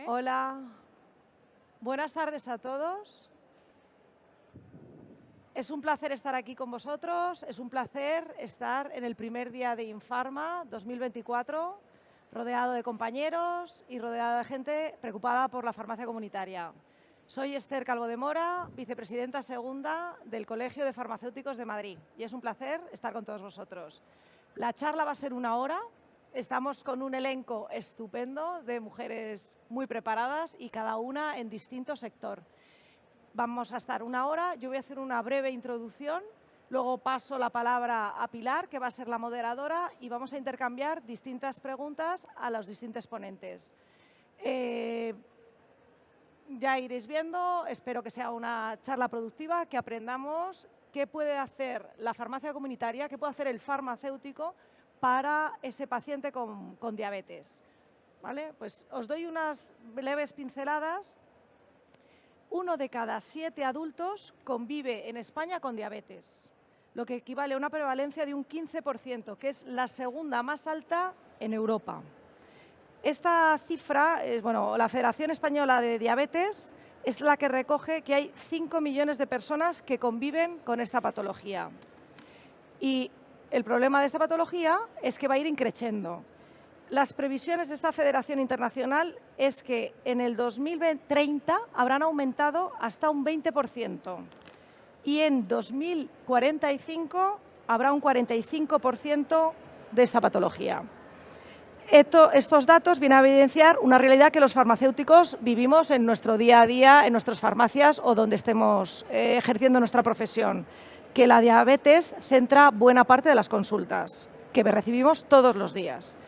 Hola, buenas tardes a todos. Es un placer estar aquí con vosotros, es un placer estar en el primer día de Infarma 2024, rodeado de compañeros y rodeado de gente preocupada por la farmacia comunitaria. Soy Esther Calvo de Mora, vicepresidenta segunda del Colegio de Farmacéuticos de Madrid, y es un placer estar con todos vosotros. La charla va a ser 1 hora. Estamos con un elenco estupendo de mujeres muy preparadas y cada una en distinto sector. Vamos a estar 1 hora, yo voy a hacer una breve introducción, luego paso la palabra a Pilar, que va a ser la moderadora, y vamos a intercambiar distintas preguntas a los distintos ponentes. Ya iréis viendo, espero que sea una charla productiva, que aprendamos qué puede hacer la farmacia comunitaria, qué puede hacer el farmacéutico para ese paciente con diabetes. ¿Vale? Pues os doy unas leves pinceladas. 1 de cada 7 adultos convive en España con diabetes, lo que equivale a una prevalencia de un 15%, que es la segunda más alta en Europa. Esta cifra, la Federación Española de Diabetes es la que recoge que hay 5 millones de personas que conviven con esta patología. Y el problema de esta patología es que va a ir increciendo. Las previsiones de esta Federación Internacional es que en el 2030 habrán aumentado hasta un 20% y en 2045 habrá un 45% de esta patología. Estos datos vienen a evidenciar una realidad que los farmacéuticos vivimos en nuestro día a día, en nuestras farmacias o donde estemos ejerciendo nuestra profesión, que la diabetes centra buena parte de las consultas que recibimos todos los días.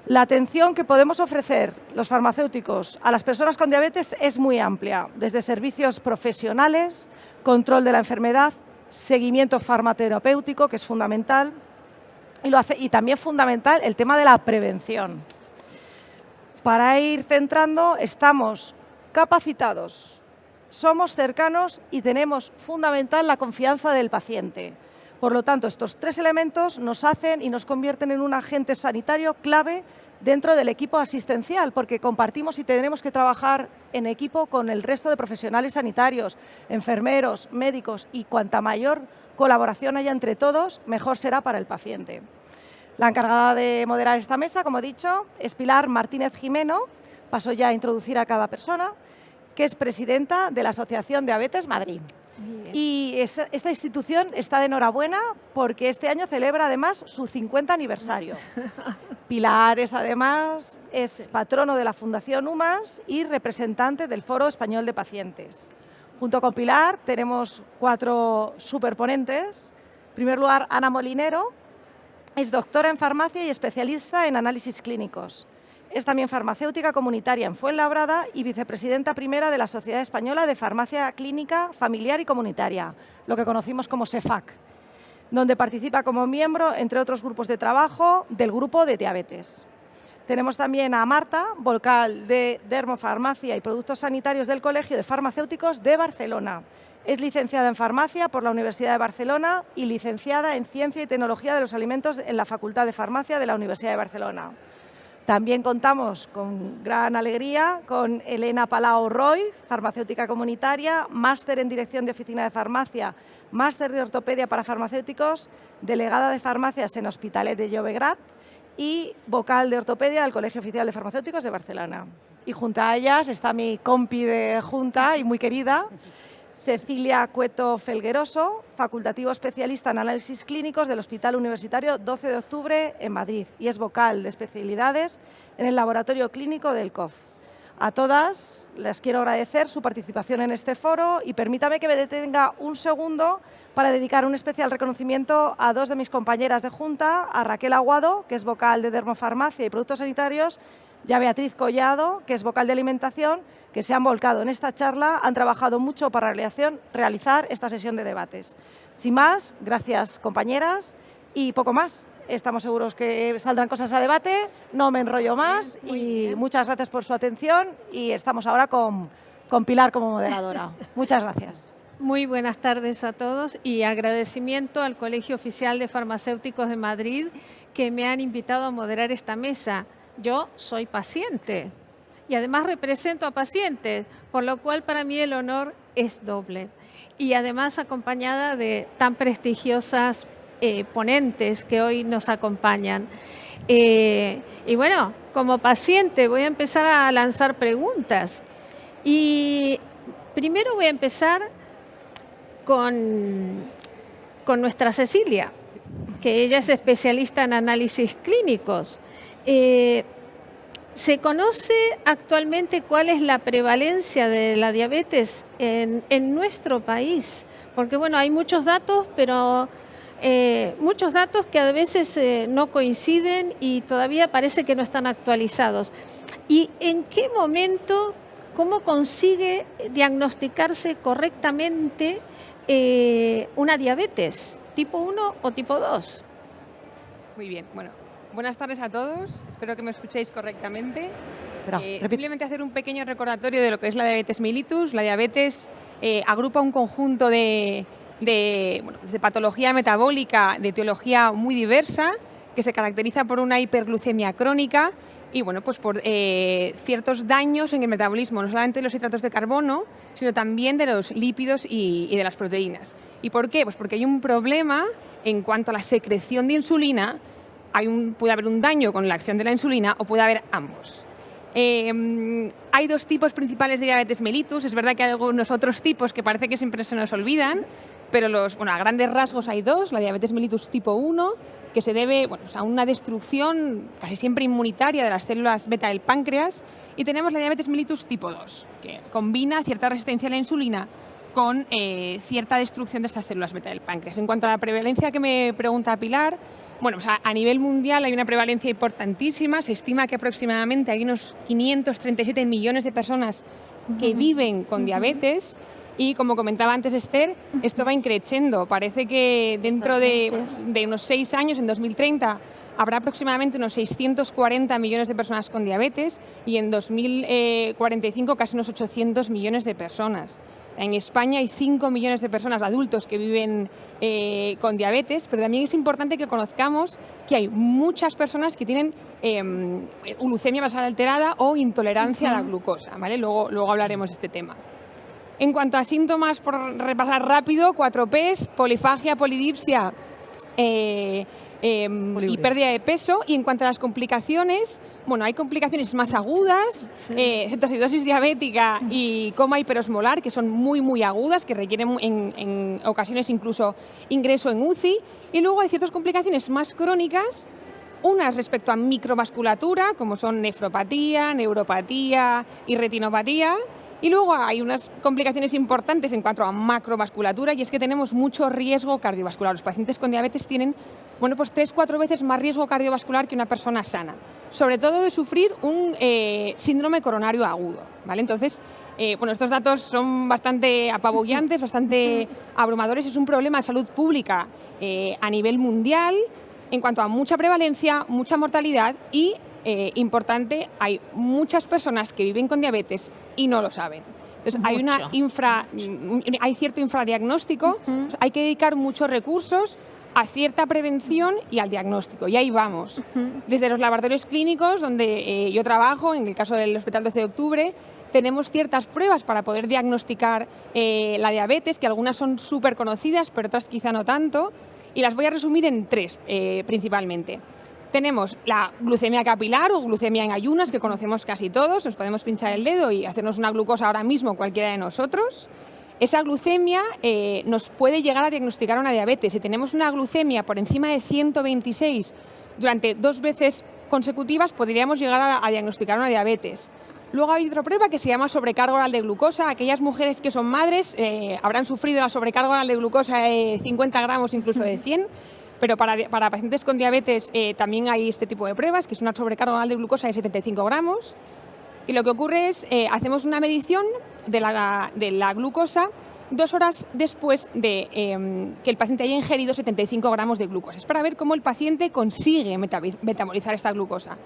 La atención que podemos ofrecer los farmacéuticos a las personas con diabetes es muy amplia, desde servicios profesionales, control de la enfermedad, seguimiento farmacoterapéutico, que es fundamental, y también fundamental el tema de la prevención. Para ir centrando, estamos capacitados, somos cercanos y tenemos fundamental la confianza del paciente. Por lo tanto, estos 3 elementos nos hacen y nos convierten en un agente sanitario clave dentro del equipo asistencial, porque compartimos y tendremos que trabajar en equipo con el resto de profesionales sanitarios, enfermeros, médicos, y cuanta mayor colaboración haya entre todos, mejor será para el paciente. La encargada de moderar esta mesa, como he dicho, es Pilar Martínez Jimeno. Paso ya a introducir a cada persona, que es presidenta de la Asociación Diabetes Madrid. Y esta institución está de enhorabuena porque este año celebra además su 50 aniversario. Pilar además es patrono de la Fundación UMAS y representante del Foro Español de Pacientes. Junto con Pilar tenemos 4 superponentes. En primer lugar, Ana Molinero es doctora en farmacia y especialista en análisis clínicos. Es también farmacéutica comunitaria en Fuenlabrada y vicepresidenta primera de la Sociedad Española de Farmacia Clínica, Familiar y Comunitaria, lo que conocimos como SEFAC, donde participa como miembro, entre otros grupos de trabajo, del grupo de diabetes. Tenemos también a Marta, vocal de Dermofarmacia y Productos Sanitarios del Colegio de Farmacéuticos de Barcelona. Es licenciada en Farmacia por la Universidad de Barcelona y licenciada en Ciencia y Tecnología de los Alimentos en la Facultad de Farmacia de la Universidad de Barcelona. También contamos con gran alegría con Elena Palau Roy, farmacéutica comunitaria, máster en Dirección de Oficina de Farmacia, máster de Ortopedia para Farmacéuticos, delegada de Farmacias en Hospitalet de Llobregat y vocal de Ortopedia del Colegio Oficial de Farmacéuticos de Barcelona. Y junto a ellas está mi compi de junta y muy querida, Cecilia Cueto Felgueroso, facultativo especialista en análisis clínicos del Hospital Universitario 12 de Octubre en Madrid y es vocal de especialidades en el Laboratorio Clínico del COF. A todas les quiero agradecer su participación en este foro y permítame que me detenga un segundo para dedicar un especial reconocimiento a 2 de mis compañeras de junta, a Raquel Aguado, que es vocal de Dermofarmacia y Productos Sanitarios, y a Beatriz Collado, que es vocal de Alimentación, que se han volcado en esta charla, han trabajado mucho para realizar esta sesión de debates. Sin más, gracias compañeras y poco más. Estamos seguros que saldrán cosas a debate, no me enrollo más y muchas gracias por su atención y estamos ahora con Pilar como moderadora. Muchas gracias. Muy buenas tardes a todos y agradecimiento al Colegio Oficial de Farmacéuticos de Madrid que me han invitado a moderar esta mesa. Yo soy paciente y además represento a pacientes, por lo cual para mí el honor es doble. Y además acompañada de tan prestigiosas ponentes que hoy nos acompañan. Y bueno, como paciente voy a empezar a lanzar preguntas. Y primero voy a empezar con nuestra Cecilia, que ella es especialista en análisis clínicos. ¿Se conoce actualmente cuál es la prevalencia de la diabetes en nuestro país? Porque bueno, hay muchos datos, pero muchos datos que a veces no coinciden y todavía parece que no están actualizados. ¿Y en qué momento, cómo consigue diagnosticarse correctamente una diabetes, tipo 1 o tipo 2? Muy bien, bueno, buenas tardes a todos, espero que me escuchéis correctamente. Simplemente hacer un pequeño recordatorio de lo que es la diabetes mellitus. La diabetes agrupa un conjunto de patología metabólica, de etiología muy diversa, que se caracteriza por una hiperglucemia crónica y bueno, pues por ciertos daños en el metabolismo, no solamente de los hidratos de carbono, sino también de los lípidos y de las proteínas. ¿Y por qué? Pues porque hay un problema en cuanto a la secreción de insulina. Puede haber un daño con la acción de la insulina o puede haber ambos. Hay dos tipos principales de diabetes mellitus. Es verdad que hay algunos otros tipos que parece que siempre se nos olvidan, pero a grandes rasgos hay dos. La diabetes mellitus tipo 1, que se debe a una destrucción casi siempre inmunitaria de las células beta del páncreas, y tenemos la diabetes mellitus tipo 2, que combina cierta resistencia a la insulina con cierta destrucción de estas células beta del páncreas. En cuanto a la prevalencia que me pregunta Pilar, bueno, pues a nivel mundial hay una prevalencia importantísima. Se estima que aproximadamente hay unos 537 millones de personas que viven con diabetes y, como comentaba antes Esther, esto va increciendo. Parece que dentro de unos 6 años, en 2030, habrá aproximadamente unos 640 millones de personas con diabetes y en 2045 casi unos 800 millones de personas. En España hay 5 millones de personas adultos que viven con diabetes, pero también es importante que conozcamos que hay muchas personas que tienen glucemia basal alterada o intolerancia a la glucosa, ¿vale? Luego hablaremos de este tema. En cuanto a síntomas, por repasar rápido, 4 Ps, polifagia, polidipsia y pérdida de peso. Y en cuanto a las complicaciones, bueno, hay complicaciones más agudas, cetoacidosis diabética y coma hiperosmolar, que son muy agudas, que requieren en ocasiones incluso ingreso en UCI. Y luego hay ciertas complicaciones más crónicas, unas respecto a microvasculatura, como son nefropatía, neuropatía y retinopatía. Y luego hay unas complicaciones importantes en cuanto a macrovasculatura, y es que tenemos mucho riesgo cardiovascular. Los pacientes con diabetes tienen 3-4 veces más riesgo cardiovascular que una persona sana, sobre todo de sufrir un síndrome coronario agudo, ¿vale? Entonces, estos datos son bastante apabullantes, bastante abrumadores. Es un problema de salud pública a nivel mundial en cuanto a mucha prevalencia, mucha mortalidad y, importante, hay muchas personas que viven con diabetes y no lo saben. Entonces, hay cierto infradiagnóstico, hay que dedicar muchos recursos a cierta prevención y al diagnóstico, y ahí vamos. Desde los laboratorios clínicos, donde yo trabajo, en el caso del Hospital 12 de Octubre, tenemos ciertas pruebas para poder diagnosticar la diabetes, que algunas son súper conocidas, pero otras quizá no tanto, y las voy a resumir en 3 principalmente. Tenemos la glucemia capilar o glucemia en ayunas, que conocemos casi todos. Nos podemos pinchar el dedo y hacernos una glucosa ahora mismo cualquiera de nosotros. Esa glucemia nos puede llegar a diagnosticar una diabetes. Si tenemos una glucemia por encima de 126 durante 2 veces consecutivas, podríamos llegar a diagnosticar una diabetes. Luego hay otra prueba que se llama sobrecarga oral de glucosa. Aquellas mujeres que son madres habrán sufrido la sobrecarga oral de glucosa de 50 gramos, incluso de 100. Pero para pacientes con diabetes también hay este tipo de pruebas, que es una sobrecarga oral de glucosa de 75 gramos. Y lo que ocurre es, hacemos una medición de la glucosa 2 horas después de que el paciente haya ingerido 75 gramos de glucosa. Es para ver cómo el paciente consigue metabolizar esta glucosa.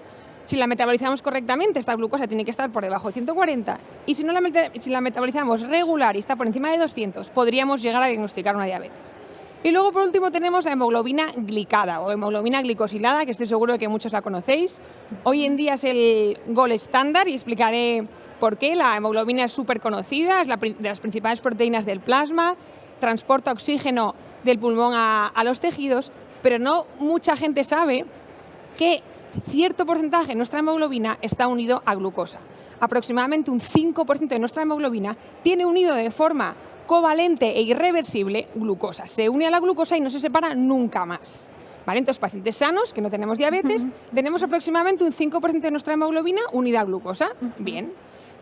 Si la metabolizamos correctamente, esta glucosa tiene que estar por debajo de 140, y si la metabolizamos regular y está por encima de 200, podríamos llegar a diagnosticar una diabetes. Y luego, por último, tenemos la hemoglobina glicada o hemoglobina glicosilada, que estoy seguro de que muchos la conocéis. Hoy en día es el gold estándar y explicaré por qué. La hemoglobina es súper conocida, es de las principales proteínas del plasma, transporta oxígeno del pulmón a los tejidos, pero no mucha gente sabe que cierto porcentaje de nuestra hemoglobina está unido a glucosa. Aproximadamente un 5% de nuestra hemoglobina tiene unido de forma covalente e irreversible glucosa. Se une a la glucosa y no se separa nunca más. ¿Vale? Entonces, pacientes sanos, que no tenemos diabetes, tenemos aproximadamente un 5% de nuestra hemoglobina unida a glucosa. Bien.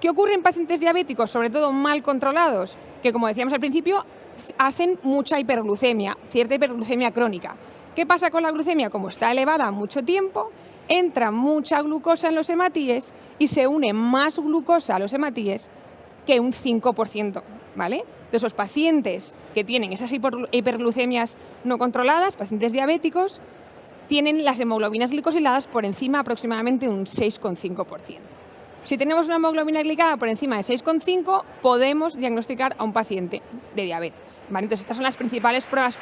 ¿Qué ocurre en pacientes diabéticos, sobre todo mal controlados? Que, como decíamos al principio, hacen mucha hiperglucemia, cierta hiperglucemia crónica. ¿Qué pasa con la glucemia? Como está elevada mucho tiempo, entra mucha glucosa en los hematíes y se une más glucosa a los hematíes que un 5%, ¿vale? Entonces, los pacientes que tienen esas hiperglucemias no controladas, pacientes diabéticos, tienen las hemoglobinas glicosiladas por encima aproximadamente de un 6,5%. Si tenemos una hemoglobina glicada por encima de 6,5, podemos diagnosticar a un paciente de diabetes, ¿vale? Entonces, estas son las principales pruebas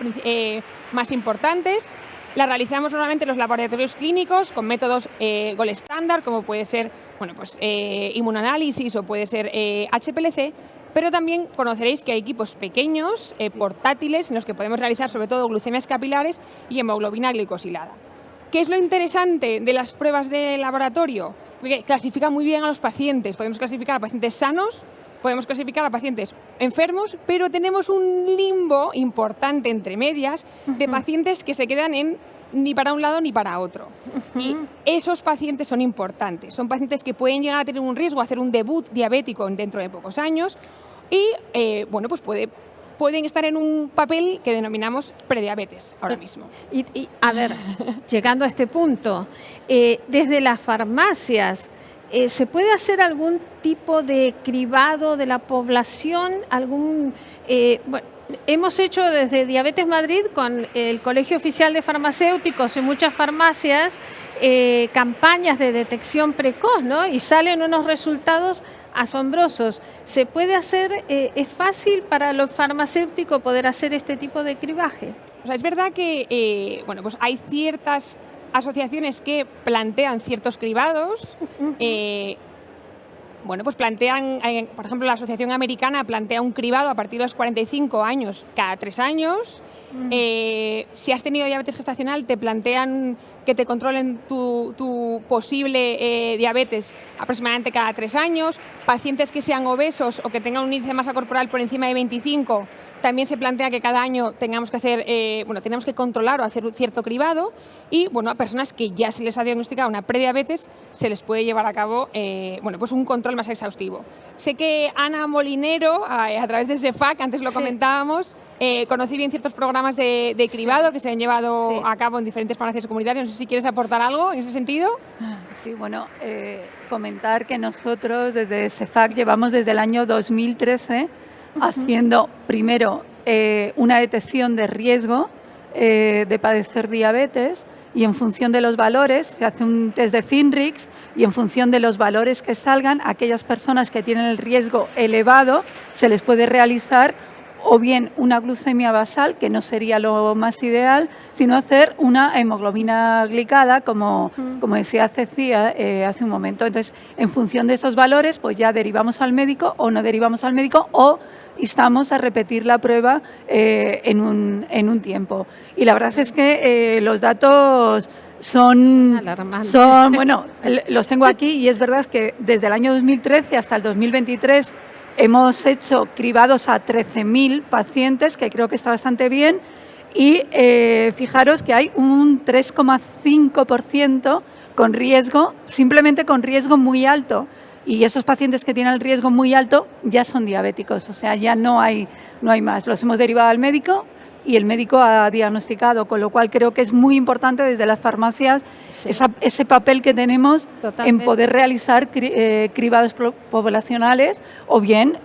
más importantes. Las realizamos normalmente en los laboratorios clínicos con métodos gold estándar, como puede ser inmunoanálisis o puede ser HPLC, pero también conoceréis que hay equipos pequeños, portátiles, en los que podemos realizar sobre todo glucemias capilares y hemoglobina glicosilada. ¿Qué es lo interesante de las pruebas de laboratorio? Porque clasifica muy bien a los pacientes. Podemos clasificar a pacientes sanos, podemos clasificar a pacientes enfermos, pero tenemos un limbo importante entre medias de pacientes que se quedan ni para un lado ni para otro. Y esos pacientes son importantes. Son pacientes que pueden llegar a tener un riesgo, a hacer un debut diabético dentro de pocos años y pues pueden estar en un papel que denominamos prediabetes ahora mismo. Y a ver, llegando a este punto, desde las farmacias, ¿se puede hacer algún tipo de cribado de la población? Hemos hecho desde Diabetes Madrid con el Colegio Oficial de Farmacéuticos y muchas farmacias campañas de detección precoz, ¿no? Y salen unos resultados asombrosos. ¿Se puede hacer, es fácil para los farmacéuticos poder hacer este tipo de cribaje? O sea, es verdad que pues hay ciertas asociaciones que plantean ciertos cribados. Pues plantean, por ejemplo, la Asociación Americana plantea un cribado a partir de los 45 años cada 3 años. Si has tenido diabetes gestacional, te plantean que te controlen tu posible diabetes aproximadamente cada 3 años. Pacientes que sean obesos o que tengan un índice de masa corporal por encima de 25, también se plantea que cada año tengamos que hacer, tenemos que controlar o hacer un cierto cribado. Y a personas que ya se les ha diagnosticado una prediabetes, se les puede llevar a cabo pues un control más exhaustivo. Sé que Ana Molinero, a través de CEFAC, antes lo comentábamos, conocí bien ciertos programas de cribado que se han llevado a cabo en diferentes farmacias comunitarias. No sé si quieres aportar algo en ese sentido. Sí, comentar que nosotros desde CEFAC llevamos desde el año 2013 haciendo primero una detección de riesgo de padecer diabetes, y en función de los valores se hace un test de Finrix, y en función de los valores que salgan, aquellas personas que tienen el riesgo elevado se les puede realizar o bien una glucemia basal, que no sería lo más ideal, sino hacer una hemoglobina glicada, como decía Cecilia hace un momento. Entonces, en función de esos valores, pues ya derivamos al médico o no derivamos al médico, o instamos a repetir la prueba en un tiempo. Y la verdad es que los datos son, los tengo aquí, y es verdad que desde el año 2013 hasta el 2023 hemos hecho cribados a 13.000 pacientes, que creo que está bastante bien, y fijaros que hay un 3,5% con riesgo, simplemente con riesgo muy alto. Y esos pacientes que tienen el riesgo muy alto ya son diabéticos, o sea, ya no hay más. Los hemos derivado al médico y el médico ha diagnosticado, con lo cual creo que es muy importante desde las farmacias ese papel que tenemos en poder realizar cribados poblacionales o bien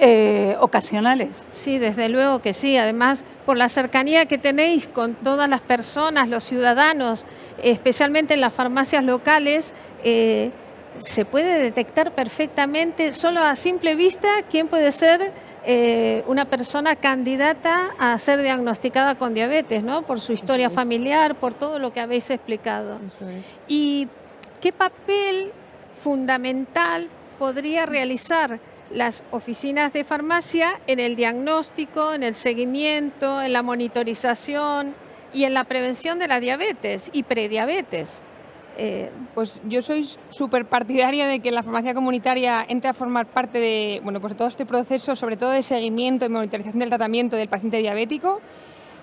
ocasionales. Sí, desde luego que sí. Además, por la cercanía que tenéis con todas las personas, los ciudadanos, especialmente en las farmacias locales, se puede detectar perfectamente, solo a simple vista, quién puede ser una persona candidata a ser diagnosticada con diabetes, ¿no? Por su historia familiar, por todo lo que habéis explicado. Eso es. ¿Y qué papel fundamental podría realizar las oficinas de farmacia en el diagnóstico, en el seguimiento, en la monitorización y en la prevención de la diabetes y prediabetes? Pues yo soy súper partidaria de que la farmacia comunitaria entre a formar parte de, bueno, pues de todo este proceso, sobre todo de seguimiento y monitorización del tratamiento del paciente diabético.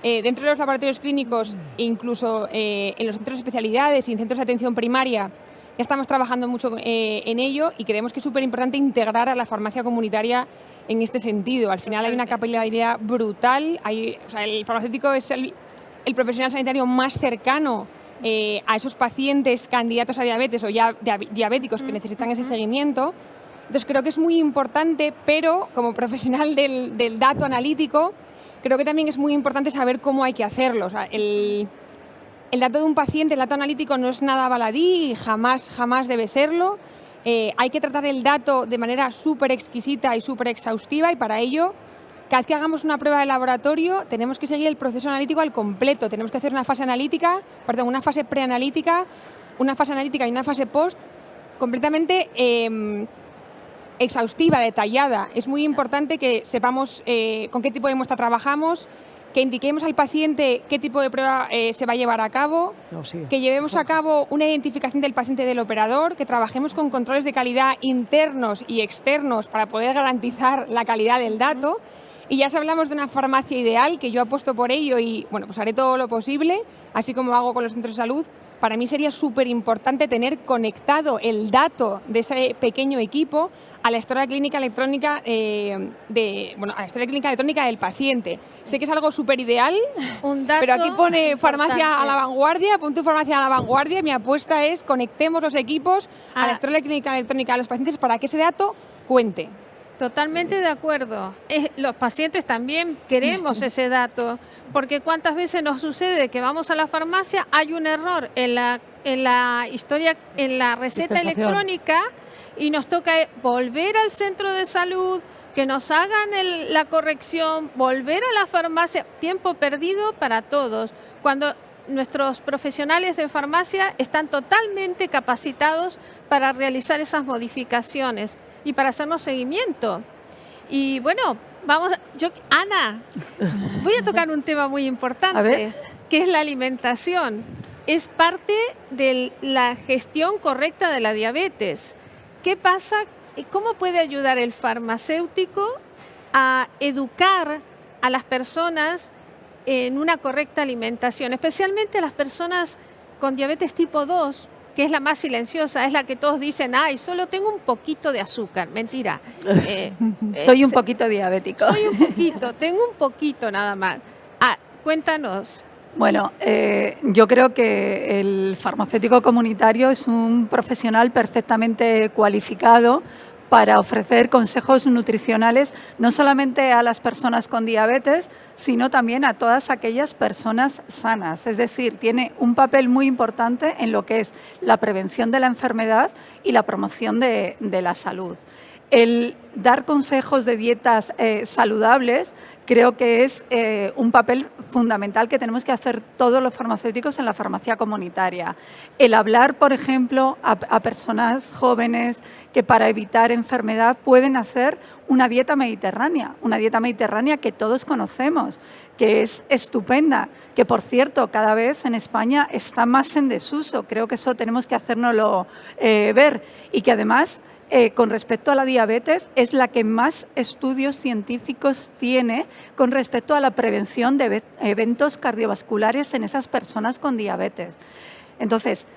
Dentro de los laboratorios clínicos, incluso en los centros de especialidades y en centros de atención primaria, ya estamos trabajando mucho en ello y creemos que es súper importante integrar a la farmacia comunitaria en este sentido. Al final hay una capilaridad brutal, o sea, el farmacéutico es el profesional sanitario más cercano a esos pacientes candidatos a diabetes o ya diabéticos que necesitan ese seguimiento. Entonces creo que es muy importante, pero como profesional del dato analítico, creo que también es muy importante saber cómo hay que hacerlo. O sea, el dato de un paciente, el dato analítico no es nada baladí y jamás debe serlo. Hay que tratar el dato de manera súper exquisita y súper exhaustiva y para ello, cada vez que hagamos una prueba de laboratorio, tenemos que seguir el proceso analítico al completo. Tenemos que hacer una fase preanalítica, una fase analítica y una fase post completamente exhaustiva, detallada. Es muy importante que sepamos con qué tipo de muestra trabajamos, que indiquemos al paciente qué tipo de prueba se va a llevar a cabo, que llevemos a cabo una identificación del paciente y del operador, que trabajemos con controles de calidad internos y externos para poder garantizar la calidad del dato. Y ya si hablamos de una farmacia ideal, que yo apuesto por ello y bueno, pues haré todo lo posible, así como hago con los centros de salud, para mí sería súper importante tener conectado el dato de ese pequeño equipo a la historia clínica electrónica a la historia clínica electrónica del paciente. Sé que es algo súper ideal, pero aquí pone farmacia a la vanguardia, punto farmacia a la vanguardia. Mi apuesta es conectemos los equipos a la historia clínica electrónica de los pacientes para que ese dato cuente. Totalmente de acuerdo. Los pacientes también queremos ese dato, porque cuántas veces nos sucede que vamos a la farmacia, hay un error en la historia, en la receta electrónica y nos toca volver al centro de salud, que nos hagan la corrección, volver a la farmacia, tiempo perdido para todos. Cuando nuestros profesionales de farmacia están totalmente capacitados para realizar esas modificaciones y para hacernos seguimiento. Y bueno, Ana, voy a tocar un tema muy importante, que es la alimentación. Es parte de la gestión correcta de la diabetes. ¿Qué pasa? ¿Cómo puede ayudar el farmacéutico a educar a las personas en una correcta alimentación, especialmente a las personas con diabetes tipo 2, que es la más silenciosa, es la que todos dicen, ay, solo tengo un poquito de azúcar? Mentira. Soy un poquito diabético. Soy un poquito, tengo un poquito nada más. Cuéntanos. Bueno, yo creo que el farmacéutico comunitario es un profesional perfectamente cualificado para ofrecer consejos nutricionales no solamente a las personas con diabetes, sino también a todas aquellas personas sanas. Es decir, tiene un papel muy importante en lo que es la prevención de la enfermedad y la promoción de la salud. El dar consejos de dietas saludables creo que es un papel fundamental que tenemos que hacer todos los farmacéuticos en la farmacia comunitaria. El hablar, por ejemplo, a personas jóvenes que para evitar enfermedad pueden hacer una dieta mediterránea que todos conocemos, que es estupenda, que por cierto cada vez en España está más en desuso. Creo que eso tenemos que hacérnoslo ver y que además con respecto a la diabetes es la que más estudios científicos tiene con respecto a la prevención de eventos cardiovasculares en esas personas con diabetes. Entonces,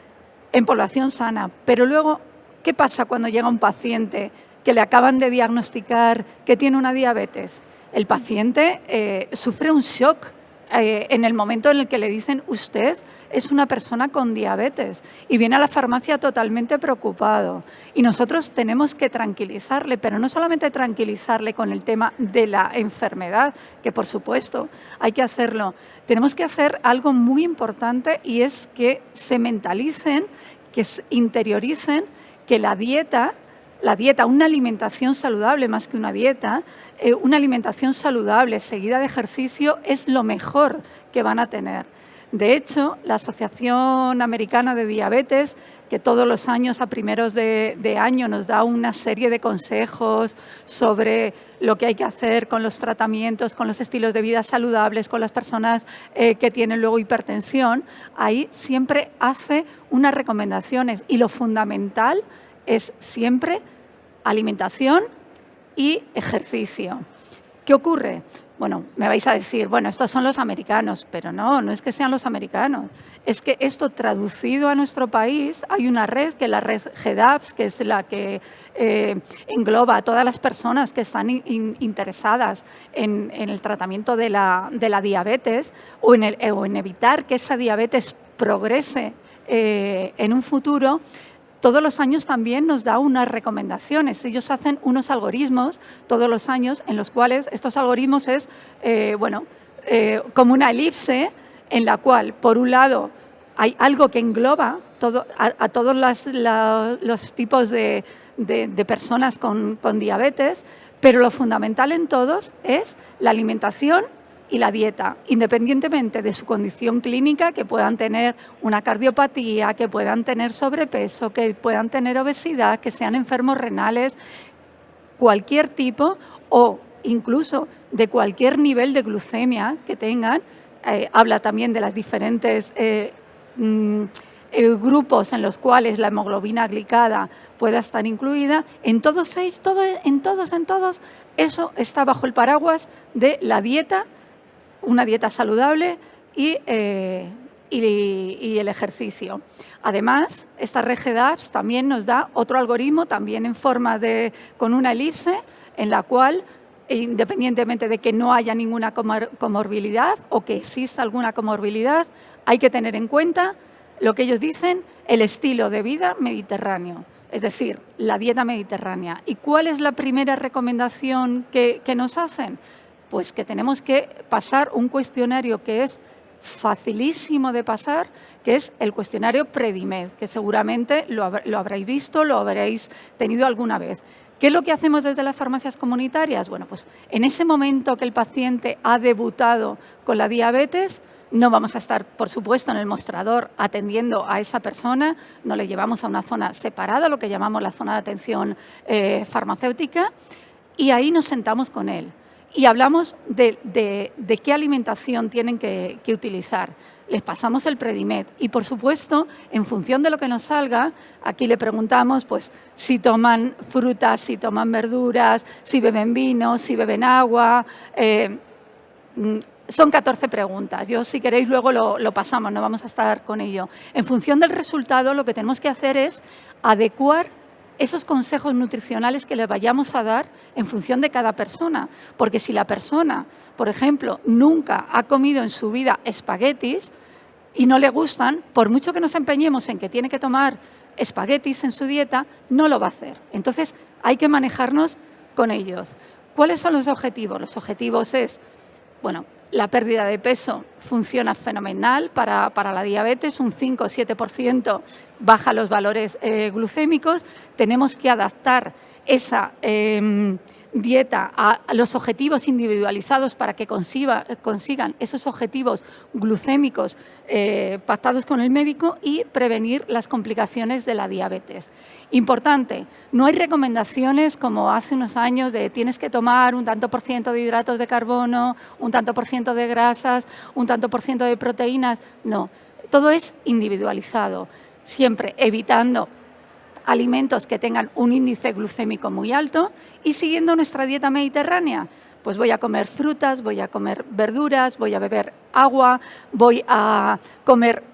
en población sana, pero luego, ¿qué pasa cuando llega un paciente que le acaban de diagnosticar que tiene una diabetes? El paciente sufre un shock en el momento en el que le dicen usted es una persona con diabetes y viene a la farmacia totalmente preocupado. Y nosotros tenemos que tranquilizarle, pero no solamente tranquilizarle con el tema de la enfermedad, que por supuesto hay que hacerlo. Tenemos que hacer algo muy importante y es que se mentalicen, que interioricen que la dieta, una alimentación saludable más que una dieta, una alimentación saludable seguida de ejercicio es lo mejor que van a tener. De hecho, la Asociación Americana de Diabetes, que todos los años a primeros de año nos da una serie de consejos sobre lo que hay que hacer con los tratamientos, con los estilos de vida saludables, con las personas que tienen luego hipertensión, ahí siempre hace unas recomendaciones y lo fundamental es siempre alimentación y ejercicio. ¿Qué ocurre? Bueno, me vais a decir, bueno, estos son los americanos, pero no es que sean los americanos. Es que esto traducido a nuestro país, hay una red, que es la red GEDAPS, que es la que engloba a todas las personas que están interesadas en el tratamiento de la diabetes o en evitar que esa diabetes progrese en un futuro. Todos los años también nos da unas recomendaciones. Ellos hacen unos algoritmos todos los años en los cuales estos algoritmos es, como una elipse en la cual, por un lado, hay algo que engloba a todos los tipos de personas con diabetes, pero lo fundamental en todos es la alimentación y la dieta, independientemente de su condición clínica, que puedan tener una cardiopatía, que puedan tener sobrepeso, que puedan tener obesidad, que sean enfermos renales, cualquier tipo o incluso de cualquier nivel de glucemia que tengan. Habla también de las diferentes grupos en los cuales la hemoglobina glicada pueda estar incluida. En todos, eso está bajo el paraguas de la dieta, una dieta saludable y el ejercicio. Además, esta red GEDAPS también nos da otro algoritmo, también en forma con una elipse, en la cual, independientemente de que no haya ninguna comorbilidad o que exista alguna comorbilidad, hay que tener en cuenta lo que ellos dicen, el estilo de vida mediterráneo, es decir, la dieta mediterránea. ¿Y cuál es la primera recomendación que nos hacen? Pues que tenemos que pasar un cuestionario que es facilísimo de pasar, que es el cuestionario Predimed, que seguramente lo habréis visto, lo habréis tenido alguna vez. ¿Qué es lo que hacemos desde las farmacias comunitarias? Bueno, pues en ese momento que el paciente ha debutado con la diabetes, no vamos a estar, por supuesto, en el mostrador atendiendo a esa persona, no le llevamos a una zona separada, lo que llamamos la zona de atención farmacéutica, y ahí nos sentamos con él. Y hablamos de qué alimentación tienen que utilizar. Les pasamos el Predimed y, por supuesto, en función de lo que nos salga, aquí le preguntamos pues, si toman frutas, si toman verduras, si beben vino, si beben agua. Son 14 preguntas. Yo, si queréis, luego lo pasamos, no vamos a estar con ello. En función del resultado, lo que tenemos que hacer es adecuar esos consejos nutricionales que le vayamos a dar en función de cada persona. Porque si la persona, por ejemplo, nunca ha comido en su vida espaguetis y no le gustan, por mucho que nos empeñemos en que tiene que tomar espaguetis en su dieta, no lo va a hacer. Entonces, hay que manejarnos con ellos. ¿Cuáles son los objetivos? Los objetivos es, bueno, la pérdida de peso funciona fenomenal para la diabetes, un 5 o 7% baja los valores glucémicos. Tenemos que adaptar esa dieta a los objetivos individualizados para que consigan esos objetivos glucémicos pactados con el médico y prevenir las complicaciones de la diabetes. Importante, no hay recomendaciones como hace unos años de tienes que tomar un tanto por ciento de hidratos de carbono, un tanto por ciento de grasas, un tanto por ciento de proteínas. No, todo es individualizado, siempre evitando alimentos que tengan un índice glucémico muy alto y siguiendo nuestra dieta mediterránea. Pues voy a comer frutas, voy a comer verduras, voy a beber agua, voy a comer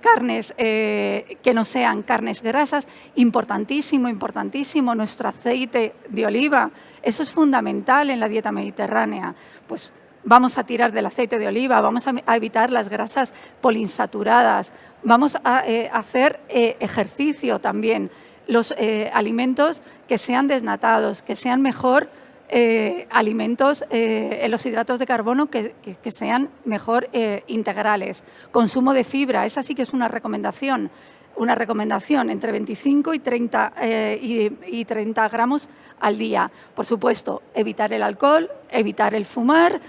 carnes que no sean carnes grasas. Importantísimo, importantísimo, nuestro aceite de oliva. Eso es fundamental en la dieta mediterránea. Pues vamos a tirar del aceite de oliva, vamos a evitar las grasas poliinsaturadas, vamos a hacer ejercicio también. Los alimentos que sean desnatados, que sean mejor alimentos, los hidratos de carbono que sean mejor integrales. Consumo de fibra, esa sí que es una recomendación. una recomendación entre 25 y 30 gramos al día. Por supuesto, evitar el alcohol, evitar el fumar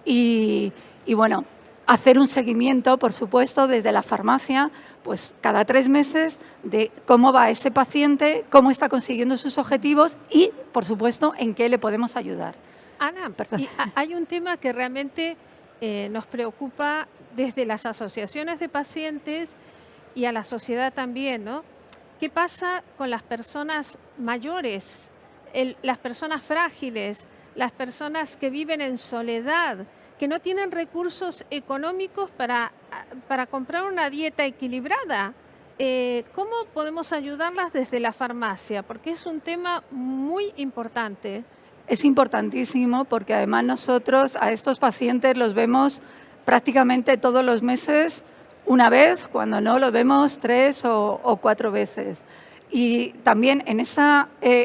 y bueno, hacer un seguimiento, por supuesto, desde la farmacia, pues cada 3 meses de cómo va ese paciente, cómo está consiguiendo sus objetivos y, por supuesto, en qué le podemos ayudar. Ana, hay un tema que realmente nos preocupa desde las asociaciones de pacientes y a la sociedad también, ¿no? ¿Qué pasa con las personas mayores, las personas frágiles, las personas que viven en soledad, que no tienen recursos económicos para comprar una dieta equilibrada? ¿Cómo podemos ayudarlas desde la farmacia? Porque es un tema muy importante. Es importantísimo porque además nosotros a estos pacientes los vemos prácticamente todos los meses, una vez, cuando no los vemos 3 o 4 veces. Y también en ese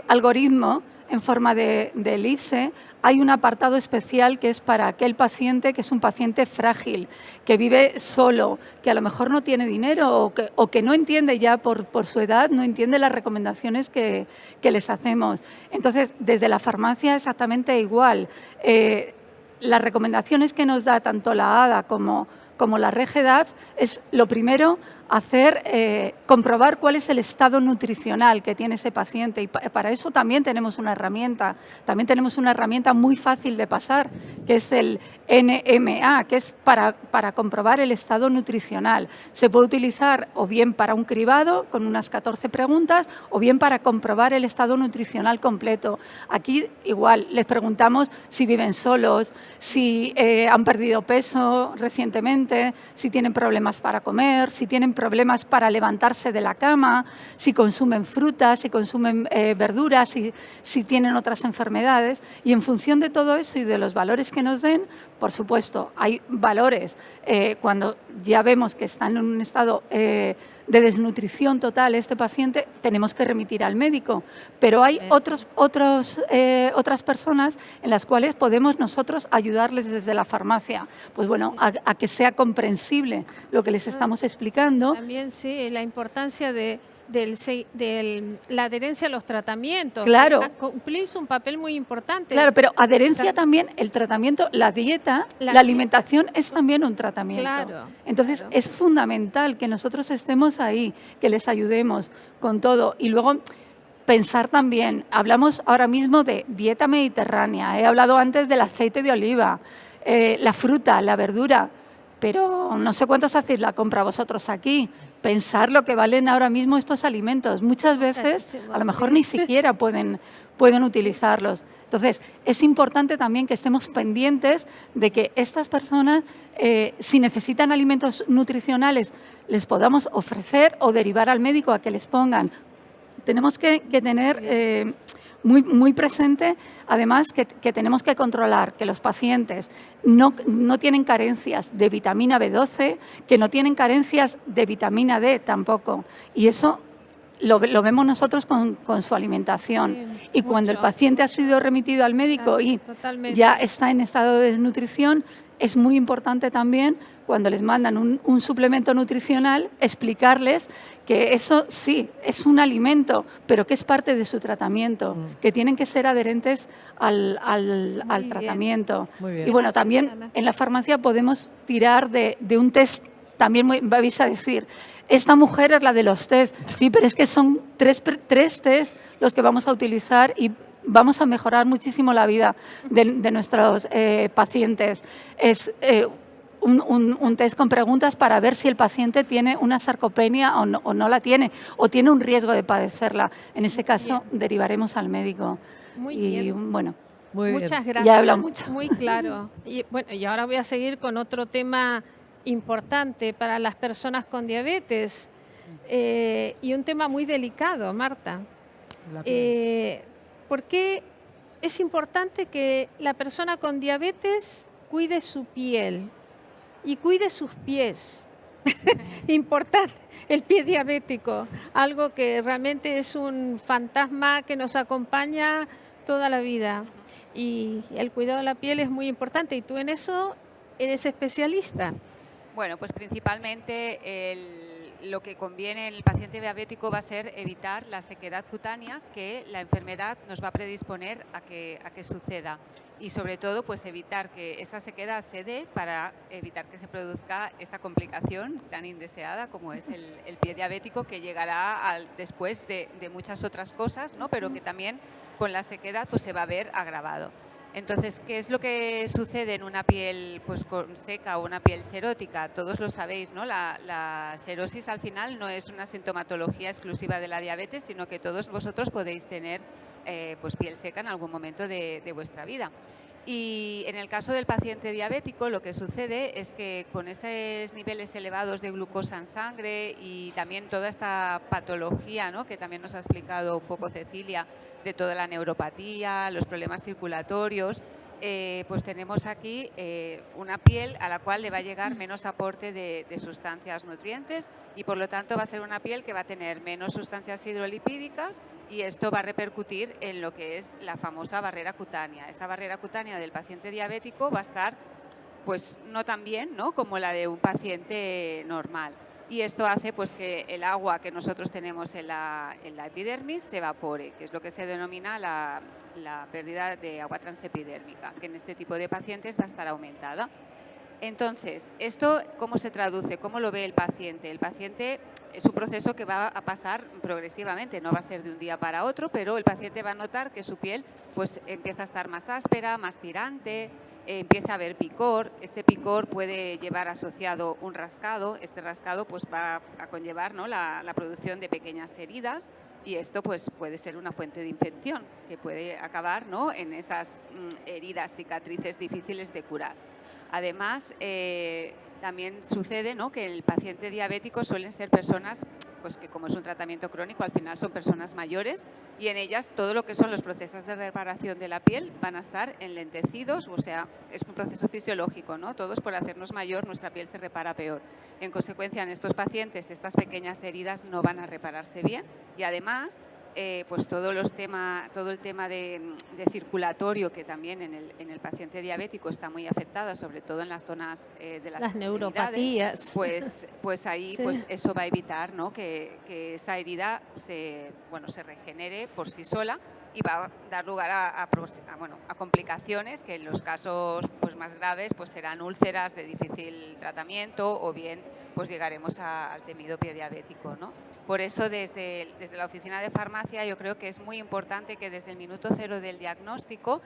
algoritmo en forma del IPSE hay un apartado especial que es para aquel paciente que es un paciente frágil, que vive solo, que a lo mejor no tiene dinero o que no entiende ya por su edad, no entiende las recomendaciones que les hacemos. Entonces, desde la farmacia exactamente igual. Las recomendaciones que nos da tanto la ADA como la REGEDAPS es lo primero comprobar cuál es el estado nutricional que tiene ese paciente y para eso también tenemos una herramienta muy fácil de pasar, que es el NMA, que es para comprobar el estado nutricional. Se puede utilizar o bien para un cribado con unas 14 preguntas o bien para comprobar el estado nutricional completo. Aquí igual les preguntamos si viven solos, si han perdido peso recientemente, si tienen problemas para comer, si tienen problemas para levantarse de la cama, si consumen frutas, si consumen verduras, si tienen otras enfermedades. Y en función de todo eso y de los valores que nos den, por supuesto, hay valores cuando ya vemos que están en un estado de desnutrición total este paciente, tenemos que remitir al médico. Pero hay otras personas en las cuales podemos nosotros ayudarles desde la farmacia. Pues bueno, a que sea comprensible lo que les estamos explicando. También sí, la importancia de la adherencia a los tratamientos. Claro. Cumplís un papel muy importante. Claro, pero adherencia también, el tratamiento, la dieta, la alimentación es también un tratamiento. Claro. Entonces, claro. Es fundamental que nosotros estemos ahí, que les ayudemos con todo. Y luego pensar también, hablamos ahora mismo de dieta mediterránea, he hablado antes del aceite de oliva, la fruta, la verdura, pero no sé cuántos hacéis la compra vosotros aquí. Pensar lo que valen ahora mismo estos alimentos. Muchas veces, a lo mejor ni siquiera pueden utilizarlos. Entonces, es importante también que estemos pendientes de que estas personas, si necesitan alimentos nutricionales, les podamos ofrecer o derivar al médico a que les pongan. Tenemos que tener muy presente, además, que tenemos que controlar que los pacientes no tienen carencias de vitamina B12, que no tienen carencias de vitamina D tampoco. Y eso lo vemos nosotros con su alimentación. Sí, y cuando el paciente ha sido remitido al médico y ya está en estado de desnutrición, es muy importante también, cuando les mandan un suplemento nutricional, explicarles que eso sí, es un alimento, pero que es parte de su tratamiento, que tienen que ser adherentes al tratamiento. Muy bien. Y bueno, también en la farmacia podemos tirar de un test, también vais a decir, esta mujer es la de los test. Sí, pero es que son tres test los que vamos a utilizar y vamos a mejorar muchísimo la vida de nuestros pacientes. Es un test con preguntas para ver si el paciente tiene una sarcopenia o no la tiene, o tiene un riesgo de padecerla. En ese caso, derivaremos al médico. Muy bien. Bueno, muchas gracias. Ya he hablado mucho. Muy claro. Y ahora voy a seguir con otro tema importante para las personas con diabetes y un tema muy delicado, Marta. ¿Por qué es importante que la persona con diabetes cuide su piel y cuide sus pies? Importante, el pie diabético, algo que realmente es un fantasma que nos acompaña toda la vida. Y el cuidado de la piel es muy importante y tú en eso eres especialista. Bueno, pues principalmente lo que conviene en el paciente diabético va a ser evitar la sequedad cutánea que la enfermedad nos va a predisponer a que suceda. Y sobre todo, pues evitar que esa sequedad se dé para evitar que se produzca esta complicación tan indeseada como es el pie diabético, que llegará después de muchas otras cosas, ¿no? Pero que también con la sequedad pues se va a ver agravado. Entonces, ¿qué es lo que sucede en una piel pues seca o una piel xerótica? Todos lo sabéis, ¿no? La xerosis al final no es una sintomatología exclusiva de la diabetes, sino que todos vosotros podéis tener pues piel seca en algún momento de vuestra vida. Y en el caso del paciente diabético, lo que sucede es que con esos niveles elevados de glucosa en sangre y también toda esta patología, ¿no?, que también nos ha explicado un poco Cecilia, de toda la neuropatía, los problemas circulatorios, pues tenemos aquí una piel a la cual le va a llegar menos aporte de sustancias nutrientes y por lo tanto va a ser una piel que va a tener menos sustancias hidrolipídicas y esto va a repercutir en lo que es la famosa barrera cutánea. Esa barrera cutánea del paciente diabético va a estar pues no tan bien, ¿no?, como la de un paciente normal. Y esto hace pues que el agua que nosotros tenemos en la epidermis se evapore, que es lo que se denomina la pérdida de agua transepidérmica, que en este tipo de pacientes va a estar aumentada. Entonces, ¿esto cómo se traduce? ¿Cómo lo ve el paciente? El paciente es un proceso que va a pasar progresivamente, no va a ser de un día para otro, pero el paciente va a notar que su piel pues empieza a estar más áspera, más tirante, empieza a haber picor. Este picor puede llevar asociado un rascado. Este rascado pues va a conllevar, ¿no?, la producción de pequeñas heridas y esto pues puede ser una fuente de infección que puede acabar, ¿no?, en esas heridas, cicatrices difíciles de curar. Además, también sucede, ¿no?, que el paciente diabético suelen ser personas pues que, como es un tratamiento crónico, al final son personas mayores y en ellas todo lo que son los procesos de reparación de la piel van a estar enlentecidos, o sea, es un proceso fisiológico, ¿no? Todos, por hacernos mayor, nuestra piel se repara peor. En consecuencia, en estos pacientes estas pequeñas heridas no van a repararse bien y además pues todo el tema de circulatorio, que también en el paciente diabético está muy afectada, sobre todo en las zonas de las neuropatías. Pues ahí Sí. pues eso va a evitar, ¿no?, que esa herida se regenere por sí sola y va a dar lugar a complicaciones que en los casos pues más graves pues serán úlceras de difícil tratamiento o bien pues llegaremos al temido pie diabético, ¿no? Por eso desde la oficina de farmacia yo creo que es muy importante que desde el minuto cero del diagnóstico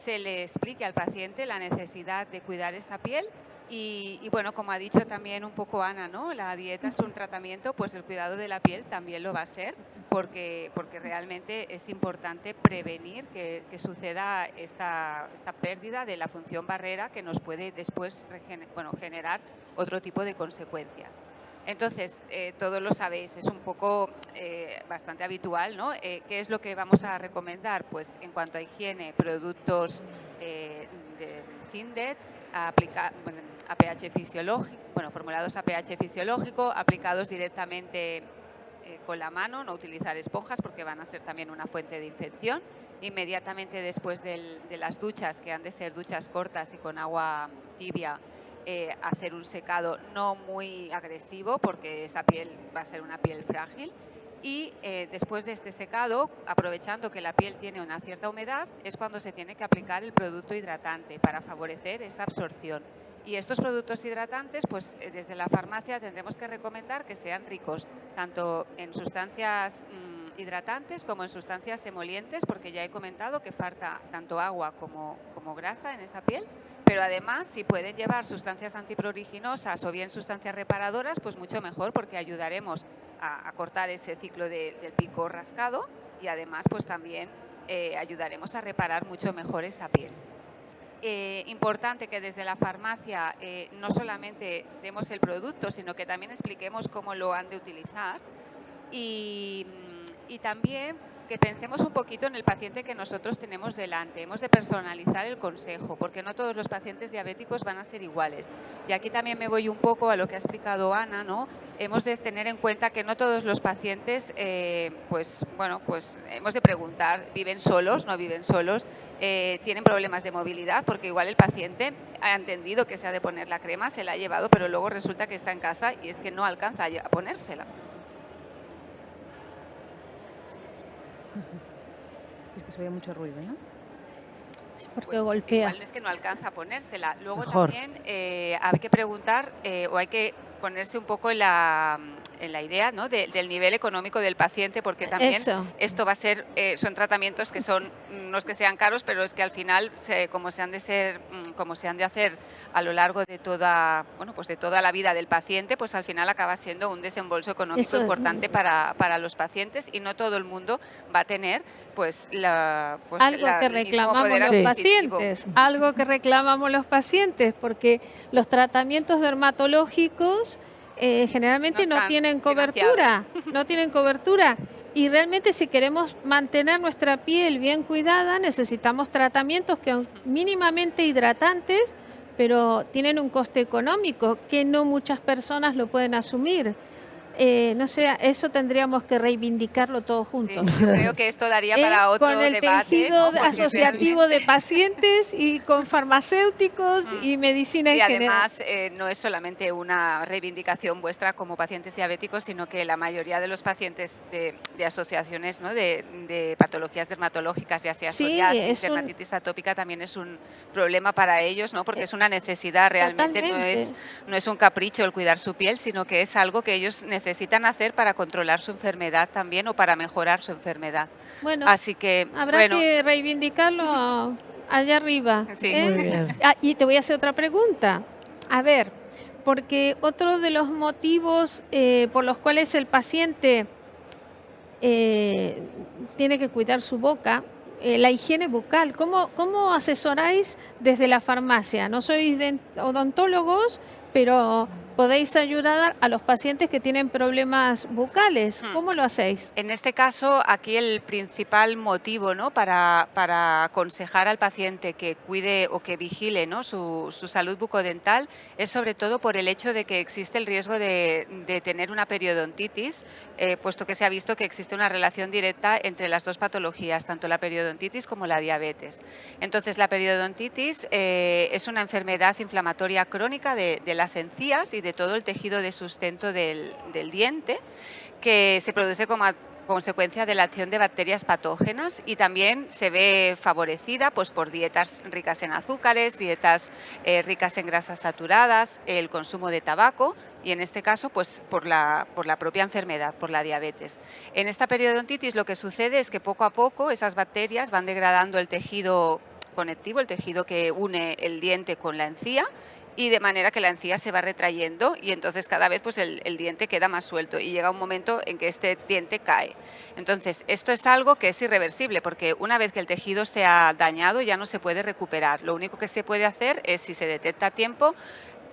se le explique al paciente la necesidad de cuidar esa piel y bueno, como ha dicho también un poco Ana, ¿no?, la dieta es un tratamiento, pues el cuidado de la piel también lo va a ser porque realmente es importante prevenir que suceda esta pérdida de la función barrera que nos puede después generar otro tipo de consecuencias. Entonces, todos lo sabéis, es un poco bastante habitual, ¿no? ¿Qué es lo que vamos a recomendar? Pues en cuanto a higiene, productos de Sindet, a pH fisiológico, formulados a pH fisiológico, aplicados directamente con la mano, no utilizar esponjas porque van a ser también una fuente de infección. Inmediatamente después de las duchas, que han de ser duchas cortas y con agua tibia, hacer un secado no muy agresivo porque esa piel va a ser una piel frágil y después de este secado, aprovechando que la piel tiene una cierta humedad, es cuando se tiene que aplicar el producto hidratante para favorecer esa absorción. Y estos productos hidratantes, pues desde la farmacia tendremos que recomendar que sean ricos tanto en sustancias hidratantes como en sustancias emolientes, porque ya he comentado que falta tanto agua como grasa en esa piel, pero además si pueden llevar sustancias antipruriginosas o bien sustancias reparadoras, pues mucho mejor, porque ayudaremos a cortar ese ciclo del pico rascado y además pues también ayudaremos a reparar mucho mejor esa piel. Importante que desde la farmacia no solamente demos el producto, sino que también expliquemos cómo lo han de utilizar y también que pensemos un poquito en el paciente que nosotros tenemos delante. Hemos de personalizar el consejo, porque no todos los pacientes diabéticos van a ser iguales. Y aquí también me voy un poco a lo que ha explicado Ana, ¿no? Hemos de tener en cuenta que no todos los pacientes, pues hemos de preguntar, ¿viven solos? ¿No viven solos? ¿Tienen problemas de movilidad? Porque igual el paciente ha entendido que se ha de poner la crema, se la ha llevado, pero luego resulta que está en casa y es que no alcanza a ponérsela. Es que se oye mucho ruido, ¿no? Sí, porque Pues golpea. igual es que no alcanza a ponérsela. Luego Mejor. también hay que preguntar o hay que ponerse un poco en la idea, ¿no? del nivel económico del paciente, porque también Eso. esto va a ser, son tratamientos que son, no es que sean caros, pero es que al final, como se han de hacer a lo largo de toda, pues de toda la vida del paciente, pues al final acaba siendo un desembolso económico Eso es. importante para los pacientes, y no todo el mundo va a tener pues Algo que el mismo reclamamos poder los adquisitivo. pacientes, algo que reclamamos los pacientes, porque los tratamientos dermatológicos generalmente No no están tienen cobertura, no tienen cobertura. Y realmente si queremos mantener nuestra piel bien cuidada, necesitamos tratamientos que son mínimamente hidratantes, pero tienen un coste económico que no muchas personas lo pueden asumir. No sé, eso tendríamos que reivindicarlo todos Sí, juntos. yo creo que esto daría para otro con el debate, tejido ¿no? Porque asociativo de pacientes y con farmacéuticos y medicina y en general. además no es solamente una reivindicación vuestra como pacientes diabéticos, sino que la mayoría de los pacientes de asociaciones, ¿no? de patologías dermatológicas, ya sea Sí, psoriasis, es un- dermatitis atópica, también es un problema para ellos, ¿no? Porque es una necesidad realmente, Totalmente. no es un capricho el cuidar su piel, sino que es algo que ellos necesitan hacer para controlar su enfermedad también o para mejorar su enfermedad. Bueno, Así que, habrá bueno, que reivindicarlo allá arriba. Sí. Muy bien. Y te voy a hacer otra pregunta. A ver, porque otro de los motivos por los cuales el paciente tiene que cuidar su boca, la higiene bucal. ¿Cómo asesoráis desde la farmacia? No sois odontólogos, pero podéis ayudar a los pacientes que tienen problemas bucales. ¿Cómo lo hacéis? En este caso, aquí el principal motivo, ¿no? para aconsejar al paciente que cuide o que vigile, ¿no? su salud bucodental es sobre todo por el hecho de que existe el riesgo de tener una periodontitis, puesto que se ha visto que existe una relación directa entre las dos patologías, tanto la periodontitis como la diabetes. Entonces, la periodontitis es una enfermedad inflamatoria crónica de las encías y de todo el tejido de sustento del diente, que se produce como consecuencia de la acción de bacterias patógenas, y también se ve favorecida pues, por dietas ricas en azúcares, dietas ricas en grasas saturadas, el consumo de tabaco y en este caso pues, por la propia enfermedad, por la diabetes. En esta periodontitis lo que sucede es que poco a poco esas bacterias van degradando el tejido conectivo, el tejido que une el diente con la encía, y de manera que la encía se va retrayendo y entonces cada vez pues el diente queda más suelto y llega un momento en que este diente cae. Entonces esto es algo que es irreversible, porque una vez que el tejido se ha dañado ya no se puede recuperar. Lo único que se puede hacer es, si se detecta a tiempo,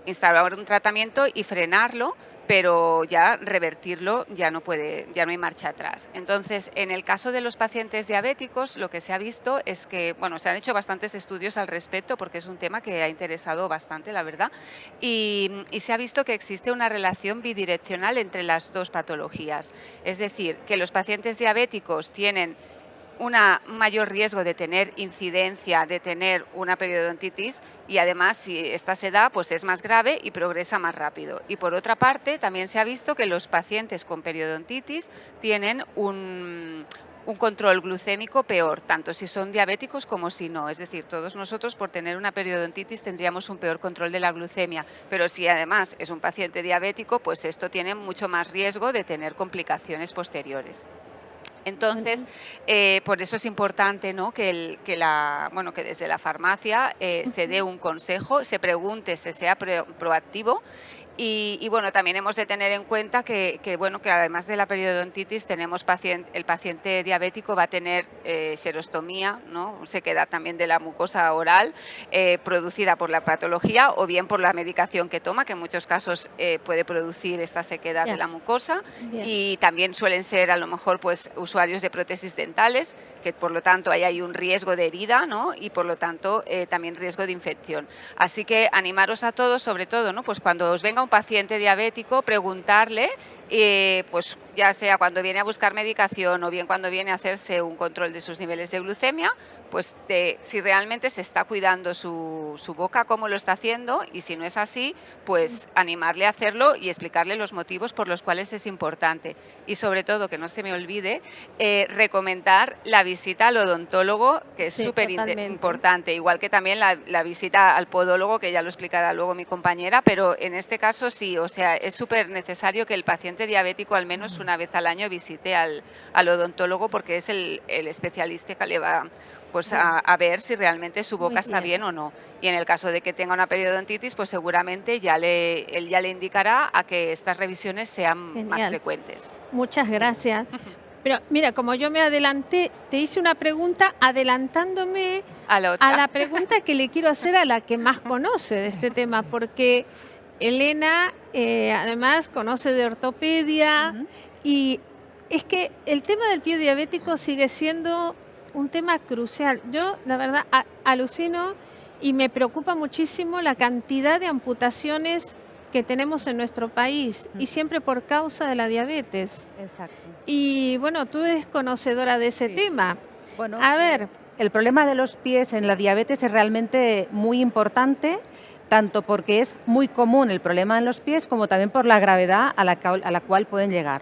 instaurar un tratamiento y frenarlo, pero ya revertirlo ya no hay marcha atrás. Entonces, en el caso de los pacientes diabéticos, lo que se ha visto es que, se han hecho bastantes estudios al respecto, porque es un tema que ha interesado bastante, la verdad, y se ha visto que existe una relación bidireccional entre las dos patologías. Es decir, que los pacientes diabéticos tienen un mayor riesgo de tener incidencia, de tener una periodontitis, y además si esta se da pues es más grave y progresa más rápido. Y por otra parte también se ha visto que los pacientes con periodontitis tienen un control glucémico peor, tanto si son diabéticos como si no. Es decir, todos nosotros por tener una periodontitis tendríamos un peor control de la glucemia, pero si además es un paciente diabético, pues esto tiene mucho más riesgo de tener complicaciones posteriores. Entonces, por eso es importante, ¿no? que desde la farmacia se dé un consejo, se pregunte, se sea proactivo Y bueno, también hemos de tener en cuenta que además de la periodontitis tenemos el paciente diabético va a tener xerostomía, ¿no? Sequedad también de la mucosa oral producida por la patología o bien por la medicación que toma, que en muchos casos puede producir esta sequedad de la mucosa. Bien. Y también suelen ser a lo mejor pues usuarios de prótesis dentales, que por lo tanto ahí hay un riesgo de herida, ¿no? Y por lo tanto también riesgo de infección. Así que animaros a todos, sobre todo, ¿no? Pues cuando os venga un paciente diabético, preguntarle, pues ya sea cuando viene a buscar medicación o bien cuando viene a hacerse un control de sus niveles de glucemia, pues si realmente se está cuidando su boca, cómo lo está haciendo, y si no es así, pues animarle a hacerlo y explicarle los motivos por los cuales es importante. Y sobre todo, que no se me olvide, recomendar la visita al odontólogo, que es súper importante, igual que también la visita al podólogo, que ya lo explicará luego mi compañera, pero en este caso sí, o sea, es súper necesario que el paciente diabético al menos una vez al año visite al odontólogo, porque es el especialista que le va pues a ver si realmente su boca está bien o no. Y en el caso de que tenga una periodontitis, pues seguramente él ya le indicará a que estas revisiones sean más frecuentes. Muchas gracias. Pero mira, como yo me adelanté, te hice una pregunta adelantándome a la pregunta que le quiero hacer a la que más conoce de este tema, porque Elena además conoce de ortopedia y es que el tema del pie diabético sigue siendo un tema crucial. Yo, la verdad, alucino y me preocupa muchísimo la cantidad de amputaciones que tenemos en nuestro país y siempre por causa de la diabetes. Exacto. Y bueno, tú eres conocedora de ese tema. Bueno, a ver. El problema de los pies en la diabetes es realmente muy importante, tanto porque es muy común el problema en los pies como también por la gravedad a la cual pueden llegar.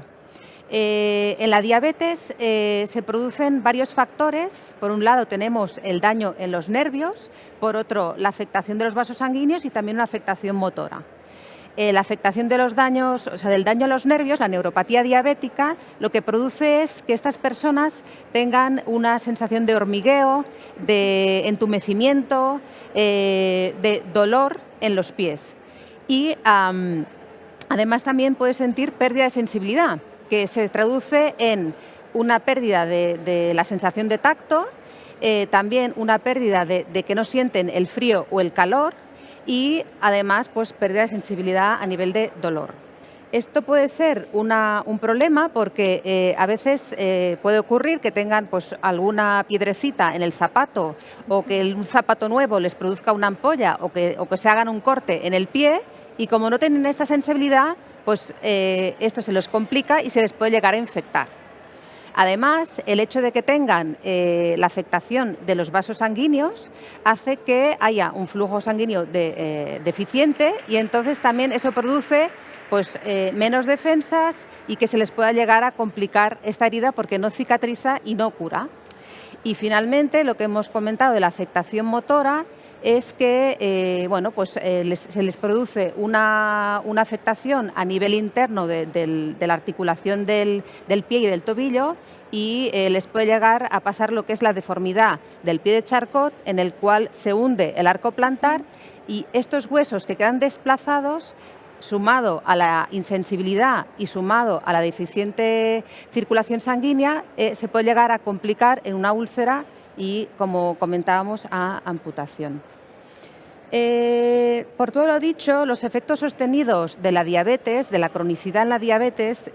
En la diabetes se producen varios factores. Por un lado tenemos el daño en los nervios, por otro la afectación de los vasos sanguíneos y también una afectación motora. La afectación de los daños, o sea, del daño a los nervios, la neuropatía diabética, lo que produce es que estas personas tengan una sensación de hormigueo, de entumecimiento, de dolor en los pies. Y además también puede sentir pérdida de sensibilidad, que se traduce en una pérdida de la sensación de tacto, también una pérdida de que no sienten el frío o el calor y además pues pérdida de sensibilidad a nivel de dolor. Esto puede ser un problema porque a veces puede ocurrir que tengan pues alguna piedrecita en el zapato o que un zapato nuevo les produzca una ampolla o que se hagan un corte en el pie y como no tienen esta sensibilidad, pues esto se los complica y se les puede llegar a infectar. Además, el hecho de que tengan la afectación de los vasos sanguíneos hace que haya un flujo sanguíneo deficiente y entonces también eso produce pues, menos defensas y que se les pueda llegar a complicar esta herida porque no cicatriza y no cura. Y finalmente, lo que hemos comentado de la afectación motora es que bueno, pues, se les produce una afectación a nivel interno de la articulación del pie y del tobillo y les puede llegar a pasar lo que es la deformidad del pie de Charcot, en el cual se hunde el arco plantar y estos huesos que quedan desplazados, sumado a la insensibilidad y sumado a la deficiente circulación sanguínea, se puede llegar a complicar en una úlcera y, como comentábamos, a amputación. Por todo lo dicho, los efectos sostenidos de la diabetes, de la cronicidad en la diabetes,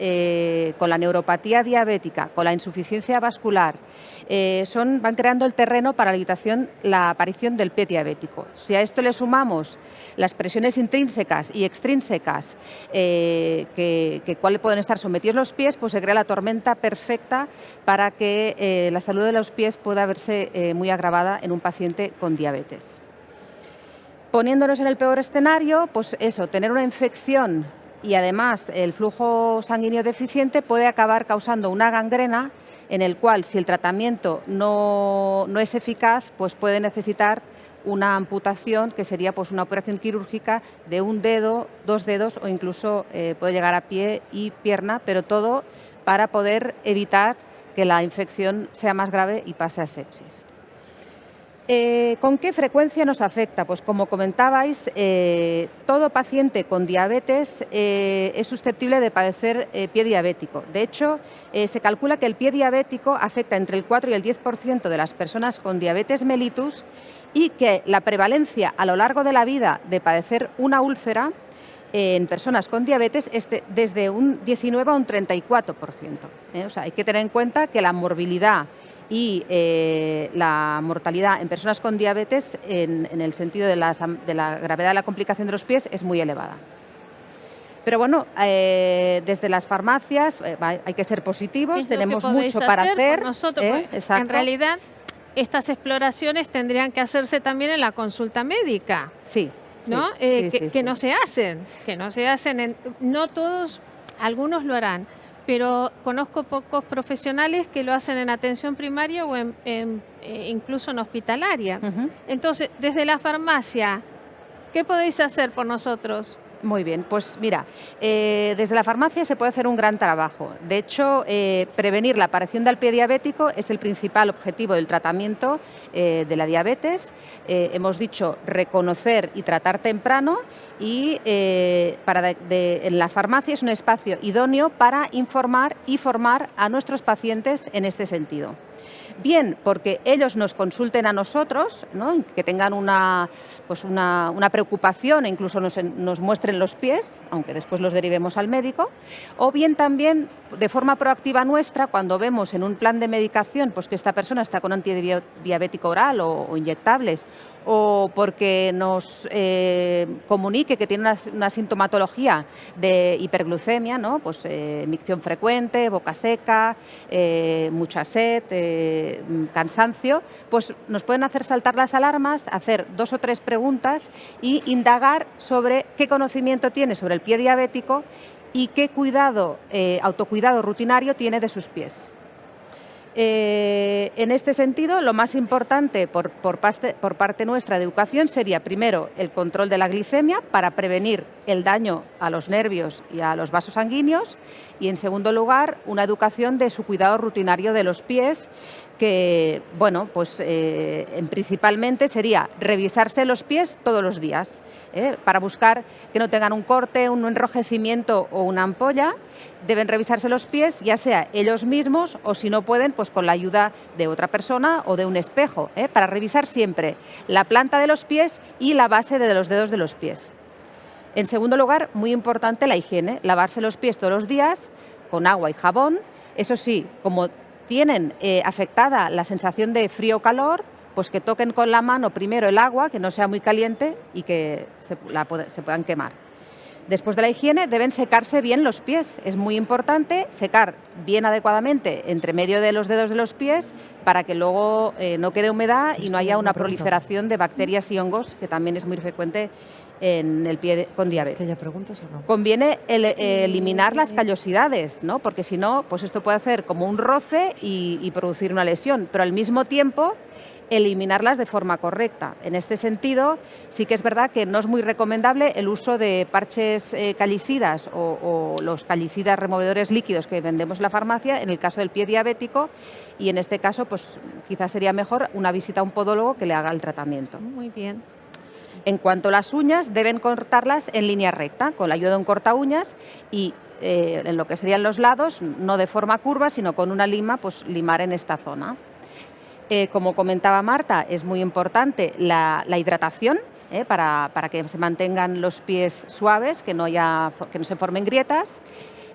con la neuropatía diabética, con la insuficiencia vascular, van creando el terreno para la aparición del pie diabético. Si a esto le sumamos las presiones intrínsecas y extrínsecas cuales pueden estar sometidos los pies, pues se crea la tormenta perfecta para que la salud de los pies pueda verse muy agravada en un paciente con diabetes. Poniéndonos en el peor escenario, pues eso, tener una infección y además el flujo sanguíneo deficiente puede acabar causando una gangrena en el cual, si el tratamiento no es eficaz, pues puede necesitar una amputación, que sería pues una operación quirúrgica de un dedo, 2 dedos o incluso puede llegar a pie y pierna, pero todo para poder evitar que la infección sea más grave y pase a sepsis. ¿Con qué frecuencia nos afecta? Pues como comentabais, todo paciente con diabetes es susceptible de padecer pie diabético. De hecho, se calcula que el pie diabético afecta entre el 4 y el 10% de las personas con diabetes mellitus y que la prevalencia a lo largo de la vida de padecer una úlcera en personas con diabetes es desde un 19 a un 34%. O sea, hay que tener en cuenta que la morbilidad y la mortalidad en personas con diabetes, en el sentido de la gravedad de la complicación de los pies, es muy elevada. Pero bueno, desde las farmacias hay que ser positivos, tenemos mucho para hacer. Nosotros, en realidad, estas exploraciones tendrían que hacerse también en la consulta médica. Sí. ¿No? Que no se hacen, no todos, algunos lo harán, pero conozco pocos profesionales que lo hacen en atención primaria o incluso en hospitalaria. Entonces, desde la farmacia, ¿qué podéis hacer por nosotros? Muy bien, pues mira, desde la farmacia se puede hacer un gran trabajo. De hecho, prevenir la aparición del pie diabético es el principal objetivo del tratamiento de la diabetes. Hemos dicho reconocer y tratar temprano y en la farmacia es un espacio idóneo para informar y formar a nuestros pacientes en este sentido. Bien, porque ellos nos consulten a nosotros, ¿no? Que tengan una preocupación e incluso nos muestren los pies, aunque después los derivemos al médico, o bien también de forma proactiva nuestra, cuando vemos en un plan de medicación pues que esta persona está con antidiabético oral o inyectables, o porque nos comunique que tiene una sintomatología de hiperglucemia, ¿no? Pues micción frecuente, boca seca, mucha sed, cansancio, pues nos pueden hacer saltar las alarmas, hacer 2 o 3 preguntas y indagar sobre qué conocimiento tiene sobre el pie diabético y qué autocuidado rutinario tiene de sus pies. En este sentido, lo más importante por parte nuestra de educación sería, primero, el control de la glicemia para prevenir el daño a los nervios y a los vasos sanguíneos, y en segundo lugar, una educación de su cuidado rutinario de los pies, que, bueno, pues principalmente sería revisarse los pies todos los días, para buscar que no tengan un corte, un enrojecimiento o una ampolla. Deben revisarse los pies, ya sea ellos mismos o, si no pueden, pues con la ayuda de otra persona o de un espejo, para revisar siempre la planta de los pies y la base de los dedos de los pies. En segundo lugar, muy importante la higiene, lavarse los pies todos los días con agua y jabón. Eso sí, como tienen afectada la sensación de frío o calor, pues que toquen con la mano primero el agua, que no sea muy caliente y que se puedan quemar. Después de la higiene deben secarse bien los pies. Es muy importante secar bien adecuadamente entre medio de los dedos de los pies para que luego no quede humedad y no haya una proliferación de bacterias y hongos, que también es muy frecuente en el pie con diabetes. ¿Es que ya preguntas o no? Conviene eliminar las callosidades, ¿no? Porque si no, pues esto puede hacer como un roce y producir una lesión, pero al mismo tiempo eliminarlas de forma correcta. En este sentido, sí que es verdad que no es muy recomendable el uso de parches callicidas o los callicidas removedores líquidos que vendemos en la farmacia en el caso del pie diabético, y en este caso pues quizás sería mejor una visita a un podólogo que le haga el tratamiento. Muy bien. En cuanto a las uñas, deben cortarlas en línea recta, con la ayuda de un corta uñas, y en lo que serían los lados, no de forma curva, sino con una lima, pues limar en esta zona. Como comentaba Marta, es muy importante la hidratación, para que se mantengan los pies suaves, que no se formen grietas.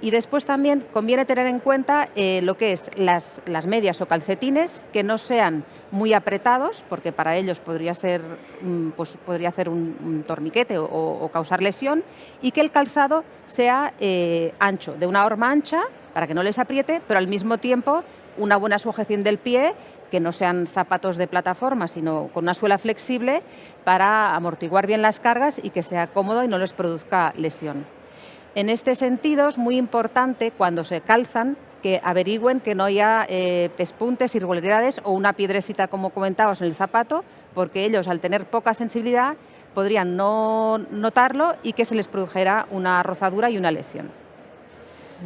Y después también conviene tener en cuenta lo que es las medias o calcetines, que no sean muy apretados, porque para ellos podría hacer un torniquete o causar lesión, y que el calzado sea ancho, de una horma ancha, para que no les apriete, pero al mismo tiempo una buena sujeción del pie, que no sean zapatos de plataforma, sino con una suela flexible para amortiguar bien las cargas y que sea cómodo y no les produzca lesión. En este sentido, es muy importante cuando se calzan que averigüen que no haya pespuntes, irregularidades o una piedrecita, como comentábamos, en el zapato, porque ellos, al tener poca sensibilidad, podrían no notarlo y que se les produjera una rozadura y una lesión.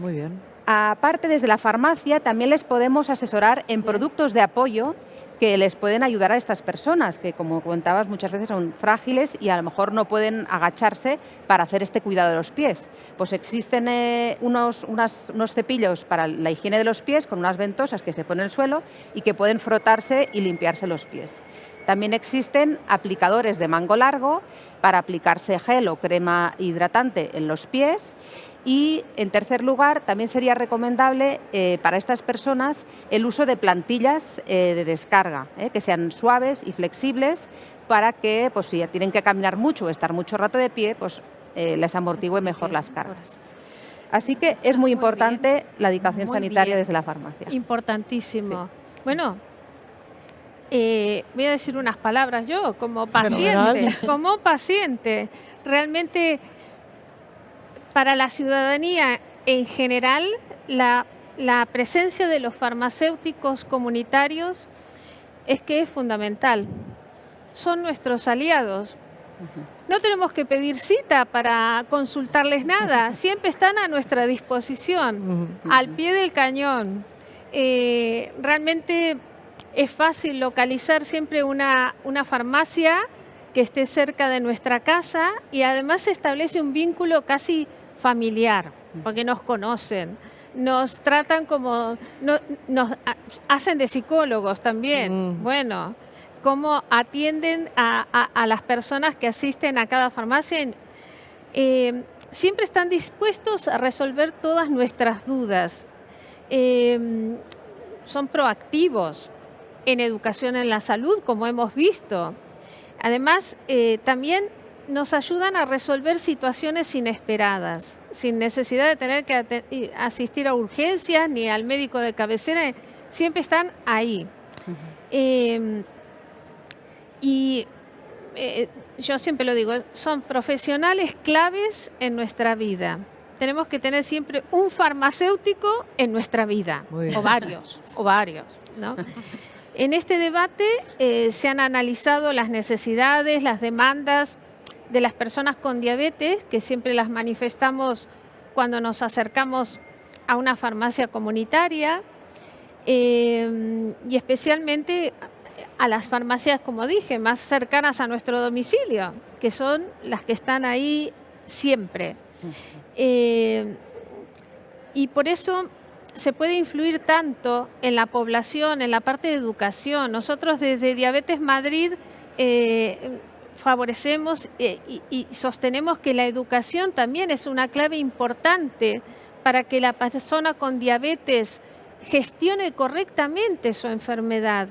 Muy bien. Aparte, desde la farmacia también les podemos asesorar en productos de apoyo que les pueden ayudar a estas personas, que como comentabas muchas veces son frágiles y a lo mejor no pueden agacharse para hacer este cuidado de los pies. Pues existen unos cepillos para la higiene de los pies con unas ventosas que se ponen en el suelo y que pueden frotarse y limpiarse los pies. También existen aplicadores de mango largo para aplicarse gel o crema hidratante en los pies. Y, en tercer lugar, también sería recomendable para estas personas el uso de plantillas de descarga, que sean suaves y flexibles para que, pues, si tienen que caminar mucho o estar mucho rato de pie, pues les amortigüe mejor las cargas. Así que es muy importante la indicación sanitaria desde la farmacia. Importantísimo. Sí. Bueno, voy a decir unas palabras yo, como paciente, realmente para la ciudadanía en general, la presencia de los farmacéuticos comunitarios es fundamental. Son nuestros aliados. No tenemos que pedir cita para consultarles nada, siempre están a nuestra disposición, al pie del cañón. Realmente es fácil localizar siempre una farmacia que esté cerca de nuestra casa y además se establece un vínculo casi familiar, porque nos conocen, nos tratan como, nos hacen de psicólogos también. Bueno, cómo atienden a las personas que asisten a cada farmacia. Siempre están dispuestos a resolver todas nuestras dudas. Son proactivos en educación en la salud, como hemos visto. Además, también nos ayudan a resolver situaciones inesperadas, sin necesidad de tener que asistir a urgencias ni al médico de cabecera, siempre están ahí. Yo siempre lo digo, son profesionales claves en nuestra vida. Tenemos que tener siempre un farmacéutico en nuestra vida, o varios, ¿no? En este debate se han analizado las necesidades, las demandas de las personas con diabetes, que siempre las manifestamos cuando nos acercamos a una farmacia comunitaria, y especialmente a las farmacias, como dije, más cercanas a nuestro domicilio, que son las que están ahí siempre. Y por eso se puede influir tanto en la población, en la parte de educación. Nosotros desde Diabetes Madrid favorecemos y sostenemos que la educación también es una clave importante para que la persona con diabetes gestione correctamente su enfermedad.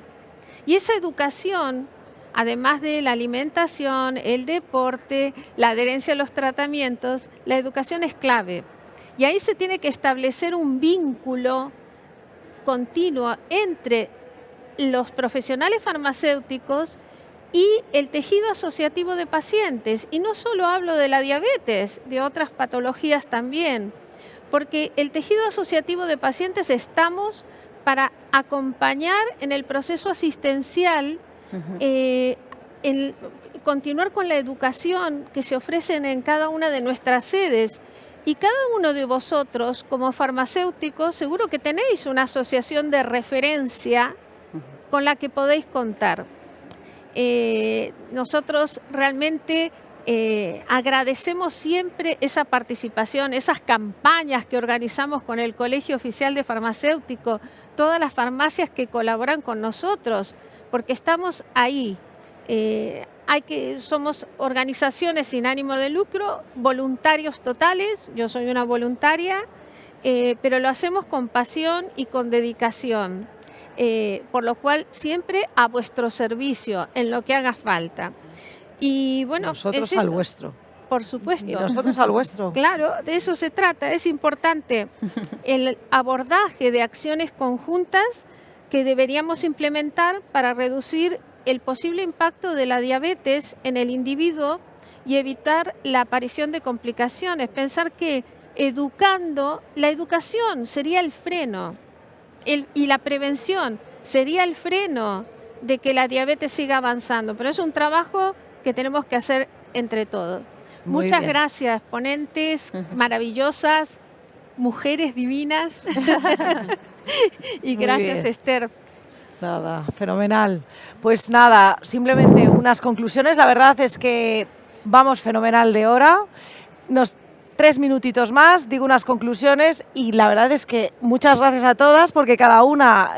Y esa educación, además de la alimentación, el deporte, la adherencia a los tratamientos, la educación es clave. Y ahí se tiene que establecer un vínculo continuo entre los profesionales farmacéuticos y el tejido asociativo de pacientes. Y no solo hablo de la diabetes, de otras patologías también, porque el tejido asociativo de pacientes estamos para acompañar en el proceso asistencial, continuar con la educación que se ofrecen en cada una de nuestras sedes. Y cada uno de vosotros, como farmacéuticos, seguro que tenéis una asociación de referencia con la que podéis contar. Nosotros realmente agradecemos siempre esa participación, esas campañas que organizamos con el Colegio Oficial de Farmacéuticos, todas las farmacias que colaboran con nosotros, porque estamos ahí. Somos organizaciones sin ánimo de lucro, voluntarios totales, yo soy una voluntaria, pero lo hacemos con pasión y con dedicación, por lo cual siempre a vuestro servicio, en lo que haga falta. Y bueno, nosotros al vuestro. Por supuesto. Y nosotros al vuestro. Claro, de eso se trata. Es importante el abordaje de acciones conjuntas que deberíamos implementar para reducir el posible impacto de la diabetes en el individuo y evitar la aparición de complicaciones. Pensar que la educación sería el freno y la prevención sería el freno de que la diabetes siga avanzando. Pero es un trabajo que tenemos que hacer entre todos. Muchas gracias, ponentes maravillosas, mujeres divinas. Y gracias, Esther. Nada, fenomenal. Pues nada, simplemente unas conclusiones. La verdad es que vamos fenomenal de hora. 3 minutitos más, digo unas conclusiones y la verdad es que muchas gracias a todas porque cada una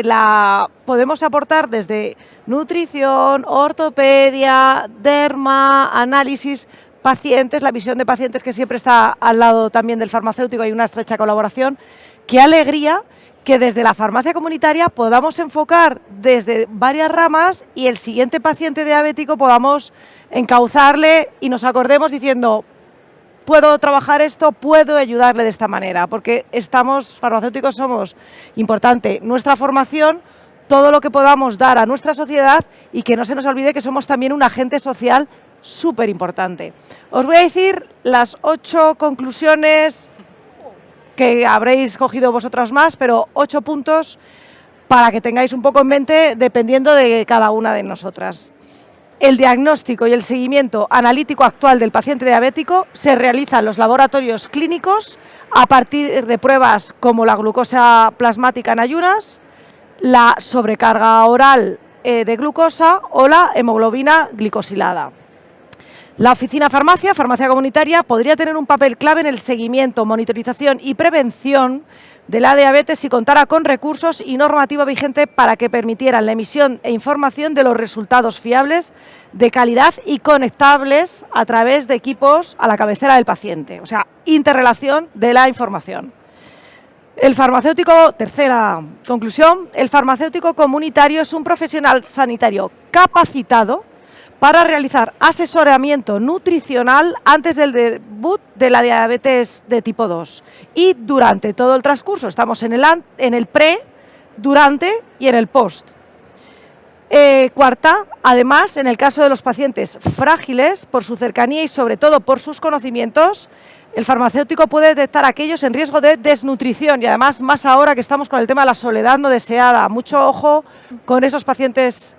la podemos aportar desde nutrición, ortopedia, derma, análisis, pacientes, la visión de pacientes que siempre está al lado también del farmacéutico, hay una estrecha colaboración. ¡Qué alegría! Que desde la farmacia comunitaria podamos enfocar desde varias ramas y el siguiente paciente diabético podamos encauzarle y nos acordemos diciendo, puedo trabajar esto, puedo ayudarle de esta manera, porque farmacéuticos somos importante nuestra formación, todo lo que podamos dar a nuestra sociedad y que no se nos olvide que somos también un agente social súper importante. Os voy a decir las 8 conclusiones que habréis cogido vosotras más, pero 8 puntos para que tengáis un poco en mente dependiendo de cada una de nosotras. El diagnóstico y el seguimiento analítico actual del paciente diabético se realiza en los laboratorios clínicos a partir de pruebas como la glucosa plasmática en ayunas, la sobrecarga oral de glucosa o la hemoglobina glicosilada. La oficina farmacia comunitaria, podría tener un papel clave en el seguimiento, monitorización y prevención de la diabetes si contara con recursos y normativa vigente para que permitieran la emisión e información de los resultados fiables, de calidad y conectables a través de equipos a la cabecera del paciente. O sea, interrelación de la información. El farmacéutico, tercera conclusión, el farmacéutico comunitario es un profesional sanitario capacitado para realizar asesoramiento nutricional antes del debut de la diabetes de tipo 2 y durante todo el transcurso. Estamos en el pre, durante y en el post. Cuarta, además, en el caso de los pacientes frágiles, por su cercanía y sobre todo por sus conocimientos, el farmacéutico puede detectar a aquellos en riesgo de desnutrición y además más ahora que estamos con el tema de la soledad no deseada. Mucho ojo con esos pacientes,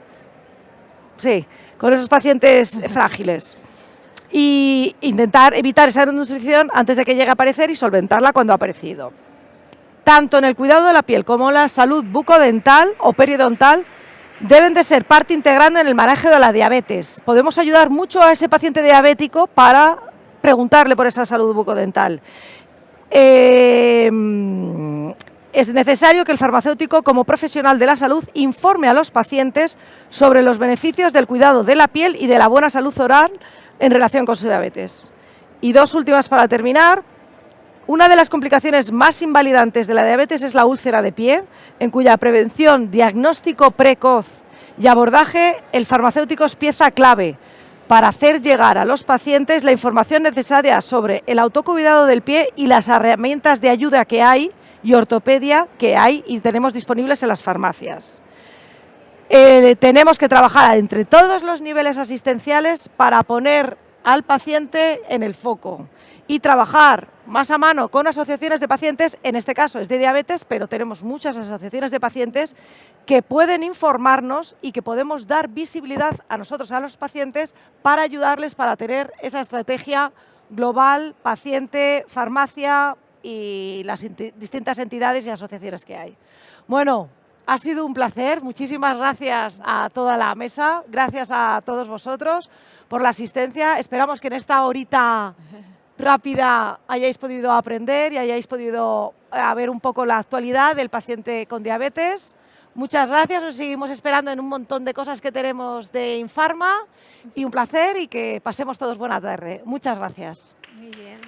frágiles. Y intentar evitar esa desnutrición antes de que llegue a aparecer y solventarla cuando ha aparecido. Tanto en el cuidado de la piel como en la salud bucodental o periodontal deben de ser parte integrante en el manejo de la diabetes. Podemos ayudar mucho a ese paciente diabético para preguntarle por esa salud bucodental. Es necesario que el farmacéutico, como profesional de la salud, informe a los pacientes sobre los beneficios del cuidado de la piel y de la buena salud oral en relación con su diabetes. Y 2 últimas para terminar. Una de las complicaciones más invalidantes de la diabetes es la úlcera de pie, en cuya prevención, diagnóstico precoz y abordaje, el farmacéutico es pieza clave para hacer llegar a los pacientes la información necesaria sobre el autocuidado del pie y las herramientas de ayuda que hay y ortopedia que hay y tenemos disponibles en las farmacias. Tenemos que trabajar entre todos los niveles asistenciales para poner al paciente en el foco y trabajar más a mano con asociaciones de pacientes, en este caso es de diabetes, pero tenemos muchas asociaciones de pacientes que pueden informarnos y que podemos dar visibilidad a nosotros, a los pacientes, para ayudarles para tener esa estrategia global, paciente, farmacia y las distintas entidades y asociaciones que hay. Bueno, ha sido un placer, muchísimas gracias a toda la mesa, gracias a todos vosotros por la asistencia. Esperamos que en esta horita rápida hayáis podido aprender y hayáis podido ver un poco la actualidad del paciente con diabetes. Muchas gracias, os seguimos esperando en un montón de cosas que tenemos de Infarma y un placer y que pasemos todos buena tarde. Muchas gracias. Muy bien.